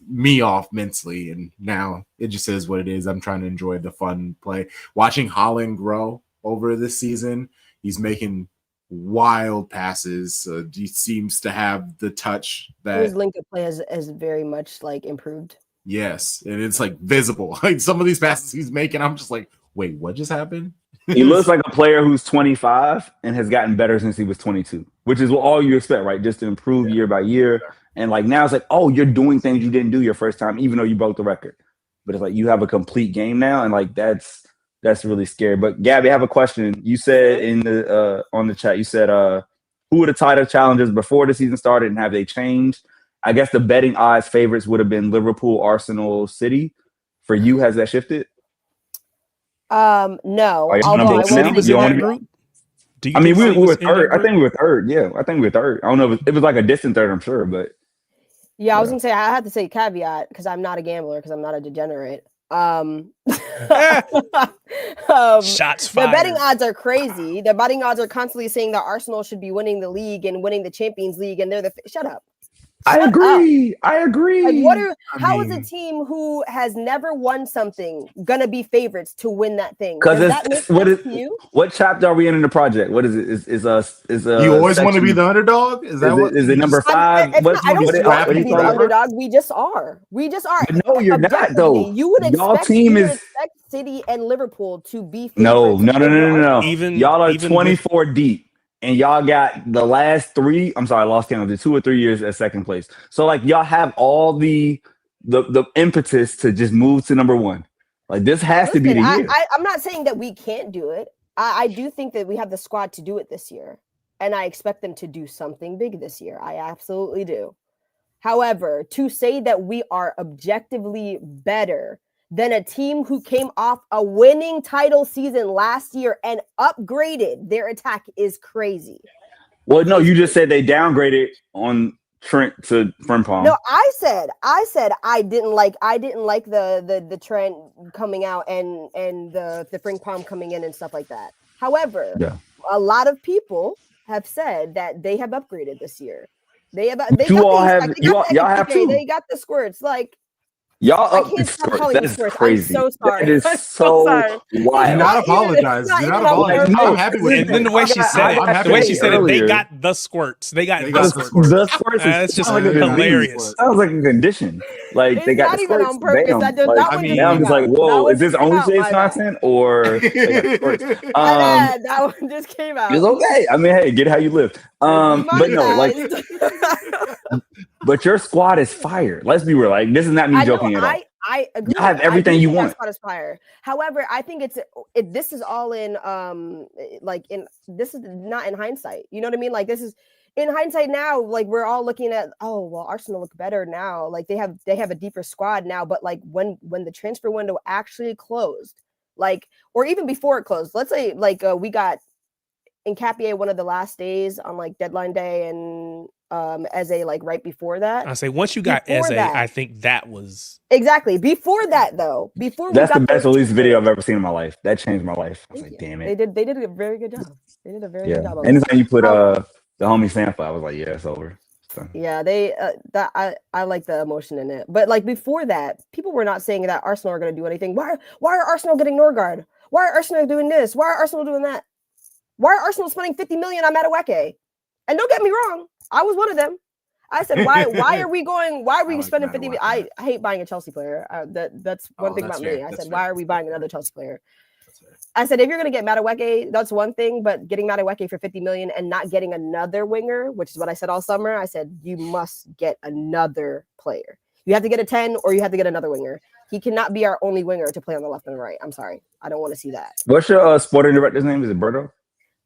me off mentally. And now it just is what it is. I'm trying to enjoy the fun play. Watching Haaland grow over this season, he's making wild passes. He seems to have the touch that his link up play has very much like improved. Yes, and it's like visible. Like some of these passes he's making, I'm just like, wait, what just happened? He looks like a player who's 25 and has gotten better since he was 22, which is what all you expect, right? Just to improve year by year. And like now it's like, oh, you're doing things you didn't do your first time, even though you broke the record. But it's like you have a complete game now, and like that's really scary. But Gabby, I have a question. You said in the on the chat, you said who were the title challengers before the season started, and have they changed? I guess the betting odds favorites would have been Liverpool, Arsenal, City. For you, has that shifted? No. Although City was in that group. I mean, we were third. I think we were third. Yeah, I think we were third. I don't know if it was like a distant third, I'm sure, but yeah, I was gonna say I had to say caveat because I'm not a gambler because I'm not a degenerate. Shots the fired. betting odds are crazy. The betting odds are constantly saying that Arsenal should be winning the league and winning the Champions League, and they're the shut up. I Shut agree. I agree. Like, what are? I How is mean- a team who has never won something gonna be favorites to win that thing? Because Does that make what sense is to you? what chapter are we in the project? What is it? Is You always want to be the underdog? Is that what? is it number five? I don't what it- want what to it- be the what it- underdog. We just are. We just are. But no, you're not, Objectively, though. You would Y'all expect. team you would is- expect City and Liverpool to be. No. favorites over Arsenal. Even Y'all are even 24 deep, and y'all got the last three. I'm sorry, I lost count of the 2 or 3 years at second place. So like y'all have all the impetus to just move to number one. Like this has to be the year. I'm not saying that we can't do it. I do think that we have the squad to do it this year, and I expect them to do something big this year. I absolutely do. However, to say that we are objectively better than a team who came off a winning title season last year and upgraded their attack is crazy. Well, no, you just said they downgraded on Trent to Frimpong. No, I said I didn't like the Trent coming out and the Frimpong coming in and stuff like that. However, a lot of people have said that they have upgraded this year. They got the squirts. Like y'all I up can't stop calling that you is squirts. crazy. I'm so sorry. That is I'm so sorry. wild. Do not apologize. Do not apologize. No, I'm happy with and then the way she said it, I'm happy the way with she it said it, they earlier. got the squirts. They got They the got squirts. The squirts That's just sounds like a hilarious. disease. Sounds like a condition. Like It's they got not the even squirts. on purpose. Bam. That Like, one mean, just now I'm came just like, out. whoa, That one is this just came only out, shades my bad. content or they got the squirts? My bad. That one just came out. It's okay. I mean, hey, get how you live. But no, like, but your squad is fire. Let's be real. Like, this is not me joking at all. I agree. You have everything you want. Squad is fire. However, I think this is all in this is not in hindsight. You know what I mean? Like this is in hindsight now. Like we're all looking at Arsenal look better now. Like they have a deeper squad now. But like when the transfer window actually closed, like or even before it closed, let's say like we got Nkapie one of the last days on like deadline day and Eze like right before that. I say once you got Eze, I think that was exactly before that though. That's the best release video I've ever seen in my life. That changed my life. I was like, damn it. They did a very good job. They did a very good job. Anytime you put the homie Sampa, I was like, yeah, it's over. So. Yeah, I like the emotion in it. But like before that, people were not saying that Arsenal are going to do anything. Why are Arsenal getting Norgard? Why are Arsenal doing this? Why are Arsenal doing that? Why are Arsenal spending 50 million on Madueke? And don't get me wrong, I was one of them. I said, why are we spending 50 million? I hate buying a Chelsea player. That's one thing about me. I said, why are we buying another Chelsea player? I said, if you're going to get Madueke, that's one thing, but getting Madueke for 50 million and not getting another winger, which is what I said all summer, I said, you must get another player. You have to get a 10 or you have to get another winger. He cannot be our only winger to play on the left and the right. I'm sorry. I don't want to see that. What's your sporting director's name? Is it Berto?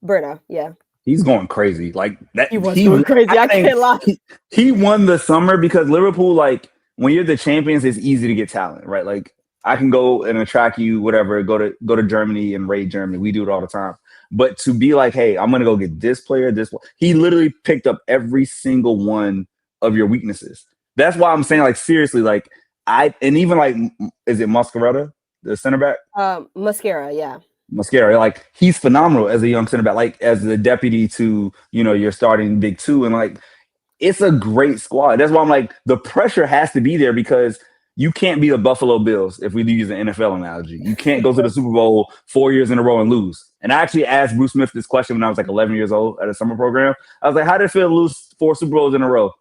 Berto, yeah. He's going crazy. Like that. He was going crazy. I can't lie. He won the summer because Liverpool, like when you're the champions, it's easy to get talent, right? Like I can go and attract you, whatever, go to Germany and raid Germany. We do it all the time. But to be like, hey, I'm gonna go get this player, this one. He literally picked up every single one of your weaknesses. That's why I'm saying, like, seriously, like even like, is it Mascheretta, the center back? Mascara, yeah. Mascara, like he's phenomenal as a young center back, like as the deputy to your starting big two, and like it's a great squad. That's why I'm like the pressure has to be there because you can't be the Buffalo Bills if we use an NFL analogy. You can't go to the Super Bowl 4 years in a row and lose. And I actually asked Bruce Smith this question when I was like 11 years old at a summer program. I was like, "How did it feel to lose 4 Super Bowls in a row?"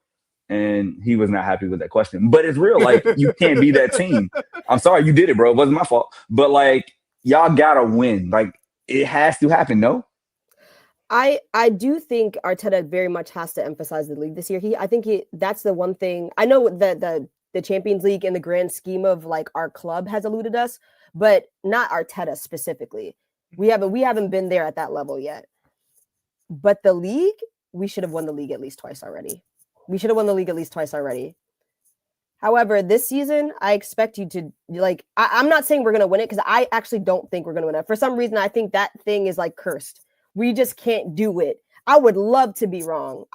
And he was not happy with that question. But it's real. Like you can't be that team. I'm sorry, you did it, bro. It wasn't my fault. But like. Y'all gotta win. Like it has to happen. No, I do think Arteta very much has to emphasize the league this year. That's the one thing. I know that the Champions League in the grand scheme of like our club has eluded us, but not Arteta specifically. We haven't been there at that level yet. But the league, we should have won the league at least twice already. However, this season, I expect you to like. I'm not saying we're gonna win it because I actually don't think we're gonna win it. For some reason, I think that thing is like cursed. We just can't do it. I would love to be wrong.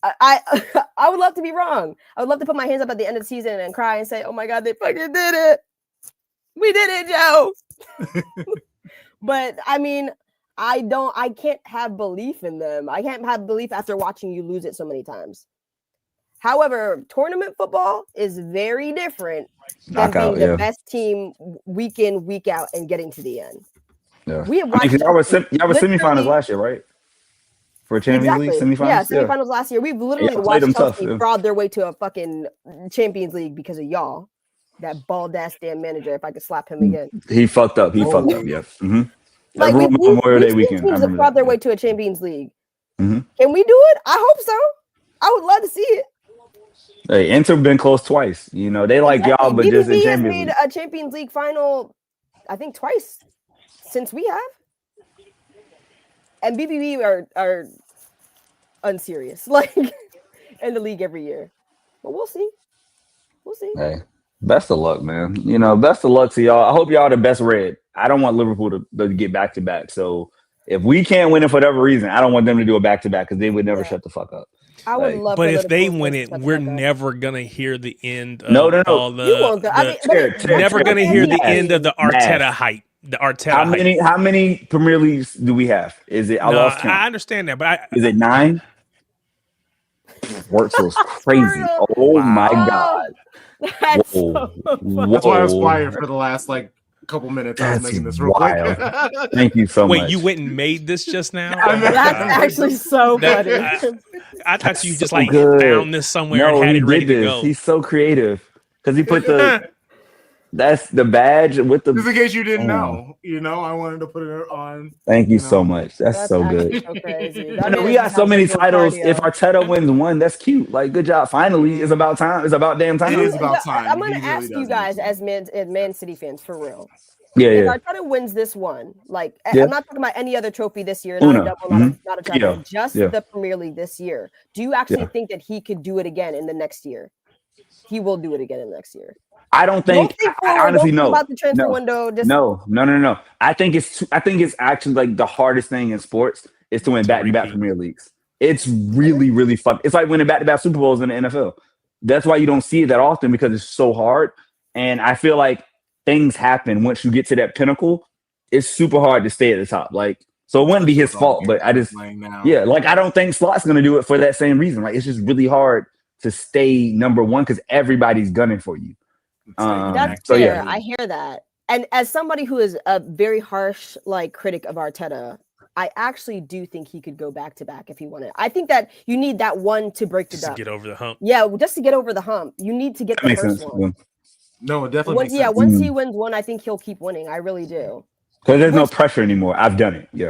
I would love to be wrong. I would love to put my hands up at the end of the season and cry and say, "Oh my God, they fucking did it! We did it, Joe!" But I mean, I can't have belief in them. I can't have belief after watching you lose it so many times. However, tournament football is very different than being the best team week in, week out, and getting to the end. Yeah. We have watched y'all were semifinals last year, right? For Champions League semifinals? Yeah, semifinals last year. We've literally watched Chelsea fraud their way to a fucking Champions League because of y'all. That bald-ass damn manager, if I could slap him again. He fucked up. Yeah. Mm-hmm. Like, Memorial Day weekend. Teams have fraud their way to a Champions League. Mm-hmm. Can we do it? I hope so. I would love to see it. Hey, Inter been close twice. You know, they like y'all, but just in Champions League. Has made a Champions League final, I think, twice since we have. And BBB are unserious, like in the league every year. But we'll see. We'll see. Hey, best of luck, man. You know, best of luck to y'all. I hope y'all are the best red. I don't want Liverpool to get back to back. So if we can't win it for whatever reason, I don't want them to do a back to back because they would never shut the fuck up. I would love. But if they win it, we're never gonna hear the end of all the. You won't. Never gonna hear the end of the Arteta hype. The Arteta. How many Premier Leagues do we have? Is it? I understand that, but is it 9? Works was crazy. Oh my God. That's That's why I was quiet for the last couple minutes. I was making this real quick. Thank you so much. Wait, you went and made this just now? That's actually so funny. I thought you just found this somewhere and had it ready to go. He's so creative because he put that's the badge with the. Just in case you didn't know, I wanted to put it on. Thank you so much. That's so good. So crazy. I know we got so many titles. If Arteta wins one, that's cute. Like, good job. Finally, it's about time. It's about damn time. It is about time. I'm going to ask you guys as Man City fans for real. Yeah, if Arteta wins this one, I'm not talking about any other trophy this year, not a double, not a treble, just the Premier League this year. Do you actually think that he could do it again in the next year? He will do it again in the next year. I don't think. I honestly know about the transfer window. No. I think it's actually the hardest thing in sports is to win back-to-back Premier Leagues. It's really, really fun. It's like winning back-to-back Super Bowls in the NFL. That's why you don't see it that often because it's so hard. And I feel like things happen once you get to that pinnacle. It's super hard to stay at the top. So it wouldn't be his fault, but I just I don't think Slot's gonna do it for that same reason. It's just really hard to stay number one because everybody's gunning for you. That's fair. I hear that. And as somebody who is a very harsh critic of Arteta, I actually do think he could go back to back if he wanted. I think that you need that one to break the dump. To get over the hump. Yeah, just to get over the hump. You need to get the first one. No, it definitely makes sense. Once he wins one, I think he'll keep winning. I really do. Because there's no pressure anymore. I've done it. Yeah.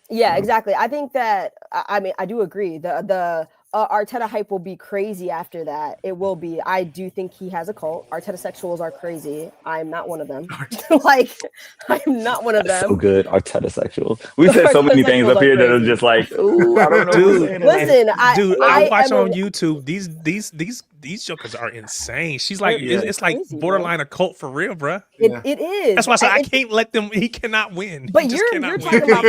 Yeah, exactly. I think that I do agree. The Arteta hype will be crazy after that. It will be. I do think he has a cult. Arteta sexuals are crazy. I'm not one of them. I'm not one of them. So good. Arteta sexual. We said so many things up here that are just ooh, I don't know. Dude, listen, I watch on YouTube. These jokers are insane. She's it's like crazy, borderline a cult for real, bro. It is. That's why I said I can't let them. He cannot win. But you're talking about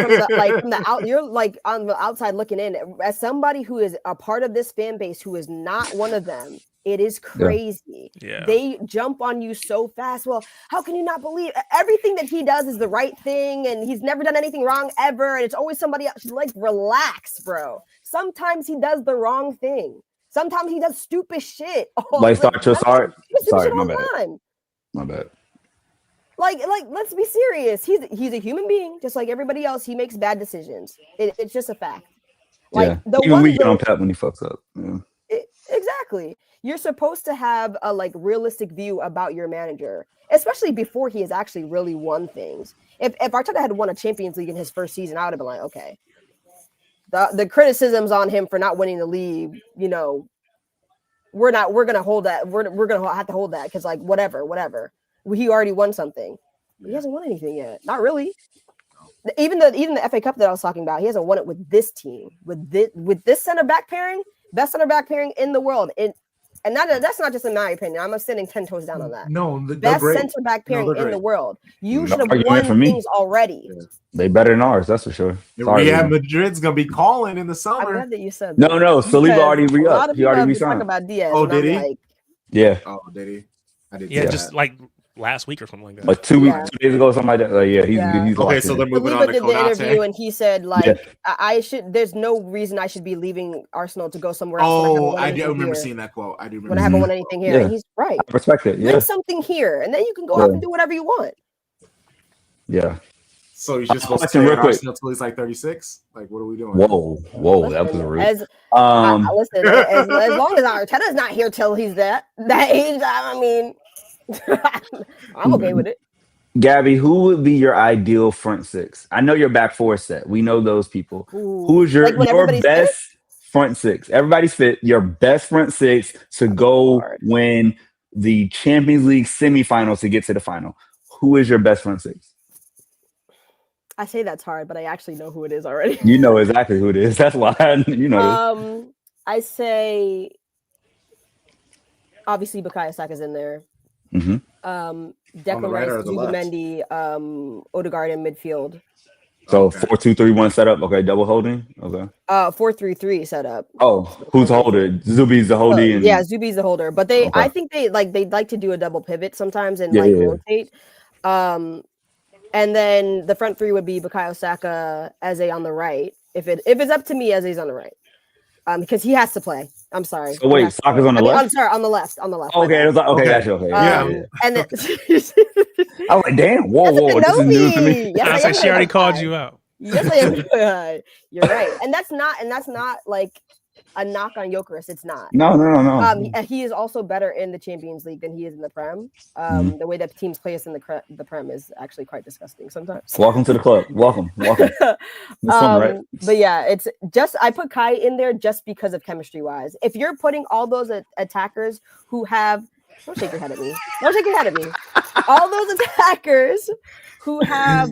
from the out. You're on the outside looking in. As somebody who is a part of this fan base who is not one of them, it is crazy. Yeah. They jump on you so fast. Well, how can you not believe everything that he does is the right thing and he's never done anything wrong ever and it's always somebody else? Relax, bro. Sometimes he does the wrong thing. Sometimes he does stupid shit. Sorry, my bad. Let's be serious. He's a human being, just like everybody else. He makes bad decisions. It's just a fact. Even we get on Pep when he fucks up. Yeah. Exactly. You're supposed to have a realistic view about your manager, especially before he has actually really won things. If Arteta had won a Champions League in his first season, I would have been like, okay. The criticisms on him for not winning the league, we're gonna hold that. We're gonna have to hold that because whatever. He already won something. He hasn't won anything yet. Not really. Even the FA Cup that I was talking about, he hasn't won it with this team. With this center back pairing, best center back pairing in the world. and that's not just in my opinion. I'm sitting 10 toes down on that. No, Best center back pairing in the world. You should have won things already. Yeah. They better than ours, that's for sure. Sorry, Real Madrid's gonna be calling in the I'm summer. glad that you said No, Saliba already re-upped. He already talk re-signed. about Diaz. Oh, did he? Like, Yeah. Oh, did he? I didn't. Yeah, see just that. like last week or something like that. Like 2 weeks, 2 days ago, something like that. Like, he's Okay, so they're moving on Saliba to did the interview Konate. and he said like I should. There's no reason I should be leaving Arsenal to go somewhere else. Oh, I do remember seeing that quote. I do remember when I haven't won anything here. And he's right. I respect it. Win something here, and then you can go out and do whatever you want. Yeah. So he's just going to stay at Arsenal until he's like 36. Like, what are we doing? Whoa, that was rude. Listen, as long as Arteta's not here till he's that age, I mean, I'm okay with it. Gabby, who would be your ideal front six? I know your back four set. We know those people. Ooh. Who is your best fit? Front six? Everybody's fit. Your best front six to go win the Champions League semifinals to get to the final. Who is your best front six? I say that's hard, but I actually know who it is already. You know exactly who it is. That's why you know. I say obviously Bukayo Saka's in there. Mm-hmm. Declan Rice, Zubimendi, Odegaard in midfield. So 4-2-3-1 setup. Okay, double holding. Okay. 4-3-3 setup. Oh, who's the holder? Zubi's the holder. Yeah, Zubi's the holder. But I think they'd like to do a double pivot sometimes and rotate. And then the front three would be Bukayo Saka, Eze on the right. If it's up to me, Eze's on the right. Because he has to play. I'm sorry. Oh, wait, Saka's on the left? I'm sorry, on the left. Okay, it was like, okay, gotcha. Okay. And then I was like, damn, whoa, this is news to me. Yes, I she already called you out. Yes, I am. You're right. And that's not like a knock on Gyökeres. It's not. No. He is also better in the Champions League than he is in the Prem. The way that teams play us in the Prem is actually quite disgusting sometimes. Welcome to the club. Welcome. Fun, right? But yeah, it's just I put Kai in there just because of chemistry wise. If you're putting all those attackers who have don't shake your head at me. All those attackers who have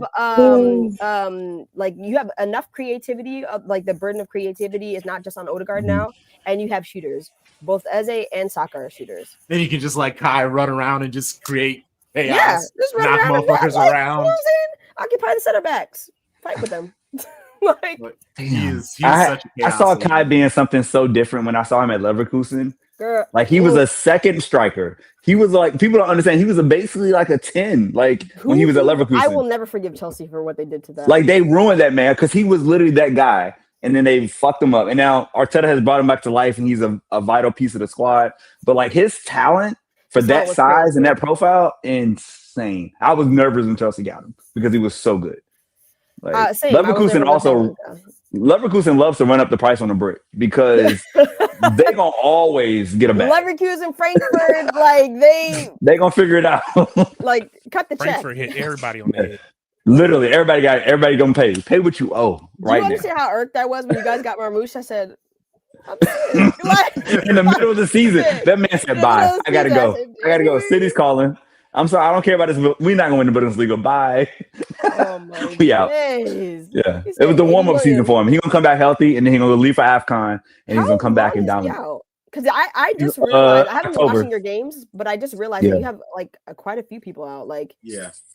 like you have enough creativity, like the burden of creativity is not just on Odegaard now, and you have shooters. Both Eze and Saka are shooters. Then you can just like Kai run around and just create chaos. Yeah, just run knock around motherfuckers around. around. You know what I'm saying? Occupy the center backs. Fight with them. He's such a chaos I saw leader. Kai being something so different when I saw him at Leverkusen. Girl. Like he was a second striker. He was like people don't understand. He was basically like a 10. Like when he was at Leverkusen. I will never forgive Chelsea for what they did to that. Like they ruined that man because he was literally that guy, and then they fucked him up. And now Arteta has brought him back to life, and he's a vital piece of the squad. But like his talent for that size and that profile, insane. I was nervous when Chelsea got him because he was so good. Like Leverkusen also. Leverkusen loves to run up the price on the brick because they're gonna always get a back. Leverkusen, Frankfurt, like they're gonna figure it out. Like cut the check. Frankfurt hit everybody on the head. Literally, everybody gonna pay what you owe right now. Do you understand how irked I was when you guys got Marmouche? I said, like, in the middle of the season, that man said, "Bye, I gotta go. City's calling. I'm sorry, I don't care about this. We're not going to win the Bundesliga. Bye." Oh my we out. Days. Yeah, it was the warm-up season for him. He's gonna come back healthy, and then he's gonna leave for AFCON, and he's gonna come back and dominate. Because I just realized I haven't been watching your games, but I just realized that you have like quite a few people out. Like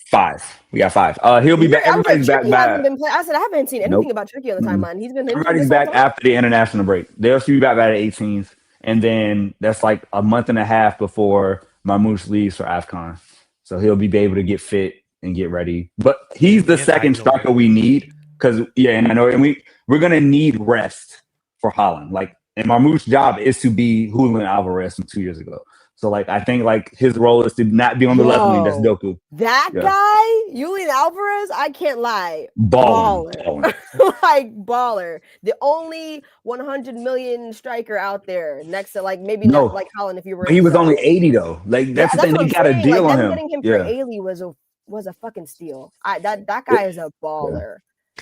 5. We got 5. He'll be back. Everybody's back. I said I haven't seen anything about Turkey on the timeline. He's been. Everybody's back after the international break. They'll be back by the 18th, and then that's like a month and a half before Marmouche leaves for AFCON. So he'll be able to get fit and get ready. But he's the second striker we need because and I know, and we're gonna need rest for Haaland. Like, and Marmouche's job is to be Julian Alvarez from 2 years ago. So like I think like his role is to not be on the left wing. That's Doku. That guy, Julian Alvarez, I can't lie. Baller. Like baller. The only 100 million striker out there next to like maybe not like Haaland if you were. But he was only 80 though. Like that's the thing. They got a deal on him. Getting him for Ailey was a fucking steal. That guy is a baller.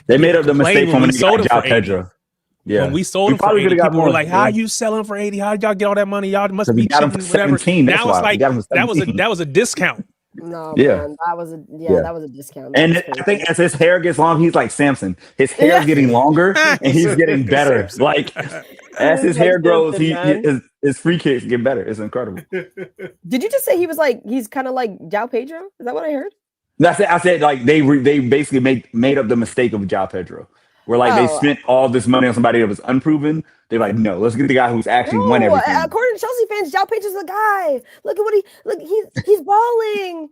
They made up the mistake from when they got João Pedro. Yeah, when we sold him for 80, people were like, "How are you selling for 80? How did y'all get all that money? Y'all must be cheating, whatever." Now it's like that was a discount. No, man, that was a discount. And I think as his hair gets long, he's like Samson. His hair is getting longer and he's getting better. Like as his hair grows, his his free kicks get better. It's incredible. Did you just say he's kind of like João Pedro? Is that what I heard? No, I said like they basically made up the mistake of João Pedro, where like they spent all this money on somebody that was unproven. They're like, no, let's get the guy who's actually won everything. According to Chelsea fans, João Pedro's the guy. Look at what he's balling.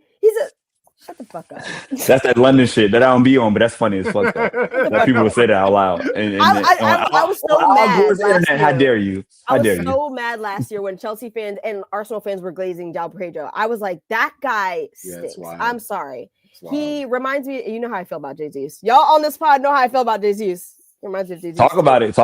Shut the fuck up. That's that London shit that I don't be on, but that's funny as fuck. That people will say that out loud. I was so mad. How dare you? I was so mad last year when Chelsea fans and Arsenal fans were glazing João Pedro. I was like, that guy stinks. I'm sorry. He reminds me. You know how I feel about Jesus. Y'all on this pod know how I feel about Jesus. Reminds me of Jesus. Talk about it,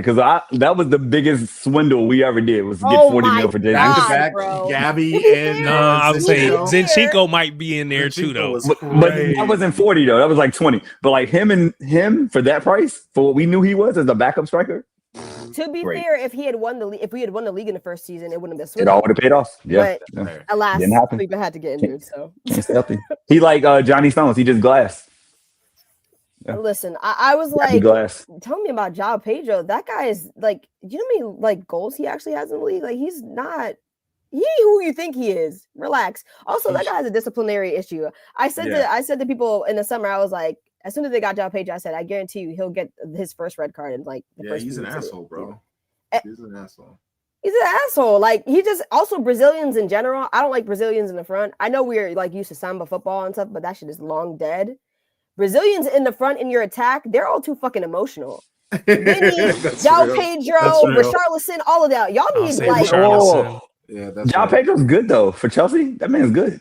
because that was the biggest swindle we ever did was to get 40 mil for Jesus. Back, Gabby and I would say Zinchenko might be in there too, though. But that wasn't 40 though. That was like 20. But like him for that price for what we knew he was as a backup striker. To be fair, if we had won the league in the first season, it wouldn't have been swindled. It all would have paid off. Yeah. But alas, Felipe had to get injured. So he's healthy. He like Johnny Stones. He just glass. Yeah. Listen, I was like, tell me about João Pedro. That guy is like, you know how many like goals he actually has in the league? Like he's not who you think he is. Relax. Also, that guy has a disciplinary issue. I said to people in the summer, I was like, as soon as they got João Pedro, I said, I guarantee you he'll get his first red card in like the first. He's an asshole, bro. He's an asshole. He's an asshole. Like he just also Brazilians in general. I don't like Brazilians in the front. I know we're like used to samba football and stuff, but that shit is long dead. Brazilians in the front in your attack, they're all too fucking emotional. Vinny, João Pedro, Richarlison, all of that. Y'all need like. João Pedro's good though for Chelsea. That man's good.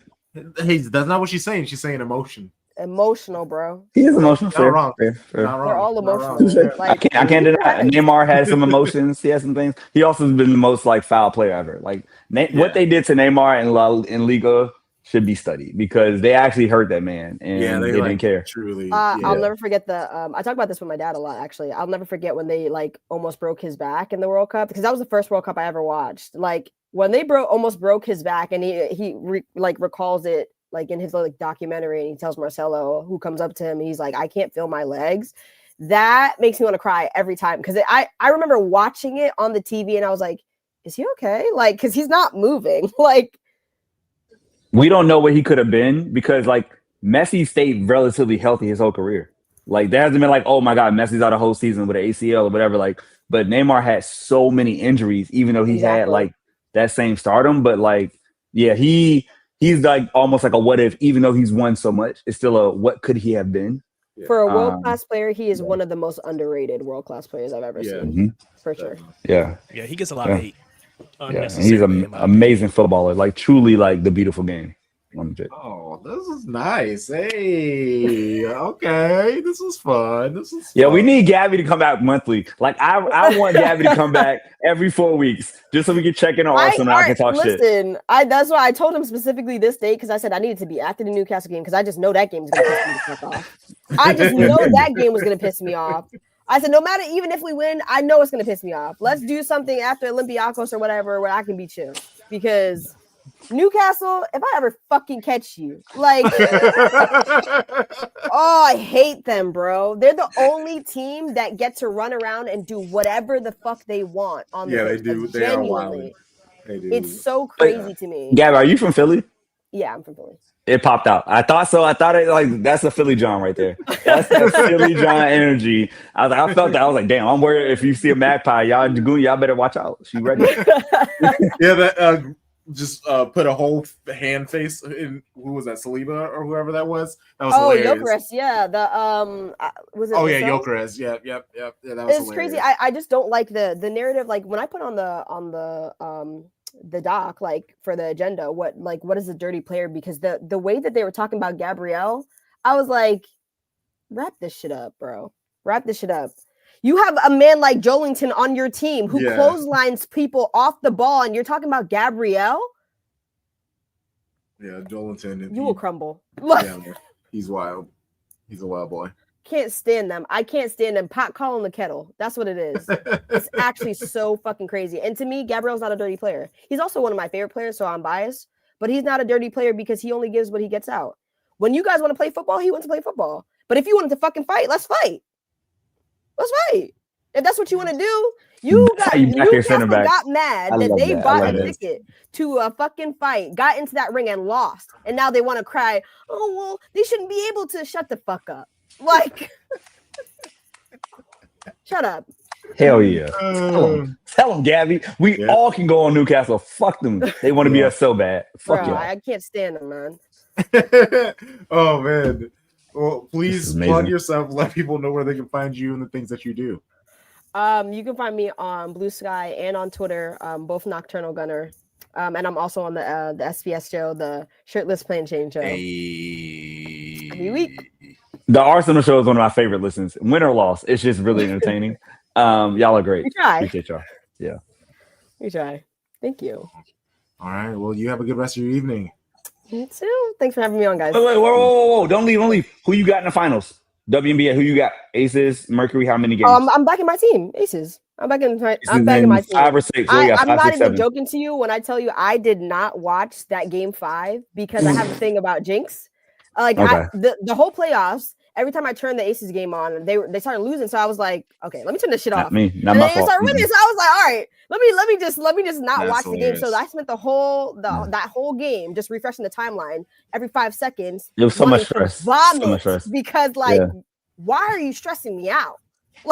Hey, that's not what she's saying. She's saying emotion. Emotional, bro. He is emotional. Not wrong. Fair. We're all emotional. Like, I can't deny it. Neymar had some emotions. He had some things. He also has been the most like foul player ever. Like what they did to Neymar in Liga should be studied because they actually hurt that man and they didn't care. Truly, I'll never forget I talk about this with my dad a lot. Actually, I'll never forget when they like almost broke his back in the World Cup because that was the first World Cup I ever watched. Like when they almost broke his back and he recalls it. Like in his like documentary, and he tells Marcelo, who comes up to him, he's like, I can't feel my legs. That makes me want to cry every time because I remember watching it on the TV and I was like, is he okay? Like, because he's not moving. Like, we don't know what he could have been because like Messi stayed relatively healthy his whole career. Like there hasn't been like, oh my God, Messi's out a whole season with an ACL or whatever. Like, but Neymar had so many injuries, even though he had like that same stardom. But like, yeah, he's like almost like a what if, even though he's won so much, it's still a what could he have been? For a world-class player, he is one of the most underrated world-class players I've ever seen. For sure. Yeah. Yeah, he gets a lot of hate. He's an amazing footballer, like truly like the beautiful game. Oh, this is nice. Hey, okay. This is fun. Yeah, we need Gabby to come back monthly. Like I want Gabby to come back every 4 weeks just so we can check in on Arsenal and I can talk shit. Listen, that's why I told him specifically this date because I said I needed to be after the Newcastle game because I just know that game is going to piss me the fuck off. I just know that game was going to piss me off. I said, no matter, even if we win, I know it's going to piss me off. Let's do something after Olympiacos or whatever where I can be chill because Newcastle, if I ever fucking catch you, like, oh, I hate them, bro. They're the only team that get to run around and do whatever the fuck they want on the they do. They are wild. They do. It's so crazy to me. Gabby, are you from Philly? Yeah, I'm from Philly. It popped out. I thought so. I thought it like that's a Philly John right there. That's the Philly John energy. I felt that. I was like, damn, I'm worried if you see a magpie, y'all better watch out. She ready. Yeah, that just put a whole hand face in who was that, Saliba or whoever that was. That was hilarious. Gyökeres, yeah. The was it? Oh yeah, Gyökeres. Yep. Yeah, that was it's crazy. I just don't like the narrative. Like when I put on the doc, like for the agenda, what is a dirty player? Because the way that they were talking about Gabriel, I was like, wrap this shit up, bro. Wrap this shit up. You have a man like Joelinton on your team who clotheslines people off the ball, and you're talking about Gabriel? Yeah, Joelinton. You will crumble. Yeah, he's wild. He's a wild boy. Can't stand them. I can't stand them. Pot calling the kettle. That's what it is. It's actually so fucking crazy. And to me, Gabriel's not a dirty player. He's also one of my favorite players, so I'm biased. But he's not a dirty player because he only gives what he gets out. When you guys want to play football, he wants to play football. But if you wanted to fucking fight, let's fight. Let's fight. If that's what you want to do, you That's how you back your center Newcastle back. got mad I that love they that. I bought love a that. ticket to a fucking fight, got into that ring and lost, and now they want to cry. Oh well, they shouldn't be able to shut the fuck up. Like, shut up. Hell yeah. Tell them, Gabby. We all can go on Newcastle. Fuck them. They want to be us so bad. Fuck Bro, y'all. I can't stand them, man. Oh man. Well, This please is plug amazing. yourself. Let people know where they can find you and the things that you do. You can find me on Blue Sky and on Twitter, both Nocturnal Gunner. And I'm also on the SPS show, the Shirtless Plane Change show. Every week. The Arsenal show is one of my favorite listens. Win or loss, it's just really entertaining. Y'all are great. We try. Appreciate y'all. Yeah. We try. Thank you. All right. Well, you have a good rest of your evening. You too. Thanks for having me on, guys. Wait, whoa. Don't leave. Who you got in the finals? WNBA, who you got? Aces, Mercury, how many games? I'm backing my team, Aces. I'm backing my team. 5 or 6. I'm not even joking to you when I tell you I did not watch that game 5 because I have a thing about jinx. The whole playoffs, every time I turned the Aces game on, they started losing. So I was like, okay, let me turn this shit off. Not and my they fault. started winning. So I was like, all right, let me just not That's watch the game. So hilarious. I spent that whole game just refreshing the timeline every 5 seconds. It was so much wanting to stress. vomit So much stress. because why are you stressing me out?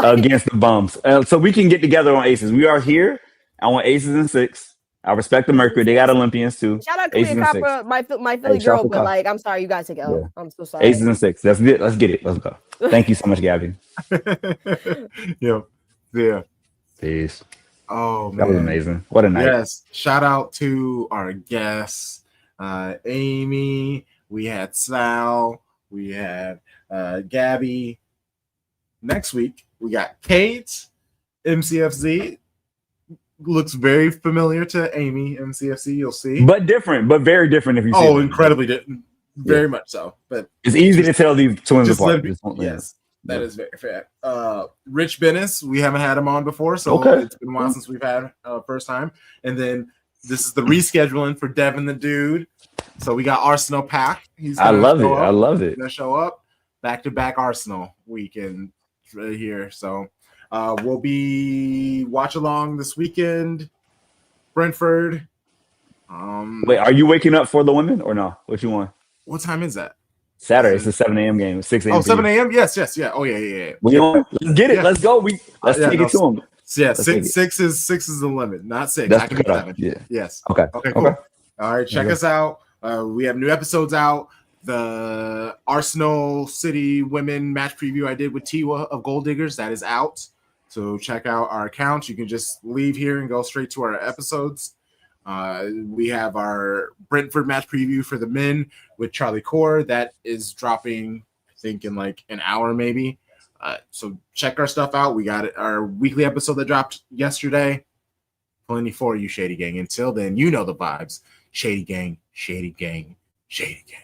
Against the bums. So we can get together on Aces. We are here. I want Aces and 6. I respect the Mercury. They got Olympians too. Shout out Aces to and Copper, my Philly girl, but I'm sorry, you guys take L. Yeah. I'm so sorry. Aces and 6. That's it. Let's get it. Let's go. Thank you so much, Gabby. Yeah. Peace. Oh man, that was amazing. What a night. Yes. Shout out to our guests, Amy. We had Sal. We had Gabby. Next week we got Kate. MCFZ looks very familiar to Amy. MCFC, you'll see, but different, but very different if you see them. Incredibly different. Very much so. But it's easy to tell these twins apart. Yes, that is very fair. Rich Bennis, we haven't had him on before, so it's been a while since we've had first time. And then this is the rescheduling for Devin the Dude. So we got Arsenal Pack. I love it. He's gonna show up back-to-back Arsenal weekend right here. So we'll be watch along this weekend. Brentford. Wait, are you waking up for the women or no? What you want? What time is that? Saturday. It's a 7 a.m. game. 6 a.m. Oh, 7 a.m. Yes. Yeah. Oh, yeah. Let's get it. Yeah. Let's go. Let's take it to them. Yeah, six is the limit, not 6. That's I can do 7. Yeah. Yes. Okay, cool. All right, check us out. We have new episodes out. The Arsenal City women match preview I did with Tiwa of Gold Diggers, that is out. So check out our accounts. You can just leave here and go straight to our episodes. We have our Brentford match preview for the men with Charlie Core. That is dropping, I think, in like an hour maybe. So check our stuff out. We got our weekly episode that dropped yesterday. Plenty for you, Shady Gang. Until then, you know the vibes. Shady Gang, Shady Gang, Shady Gang.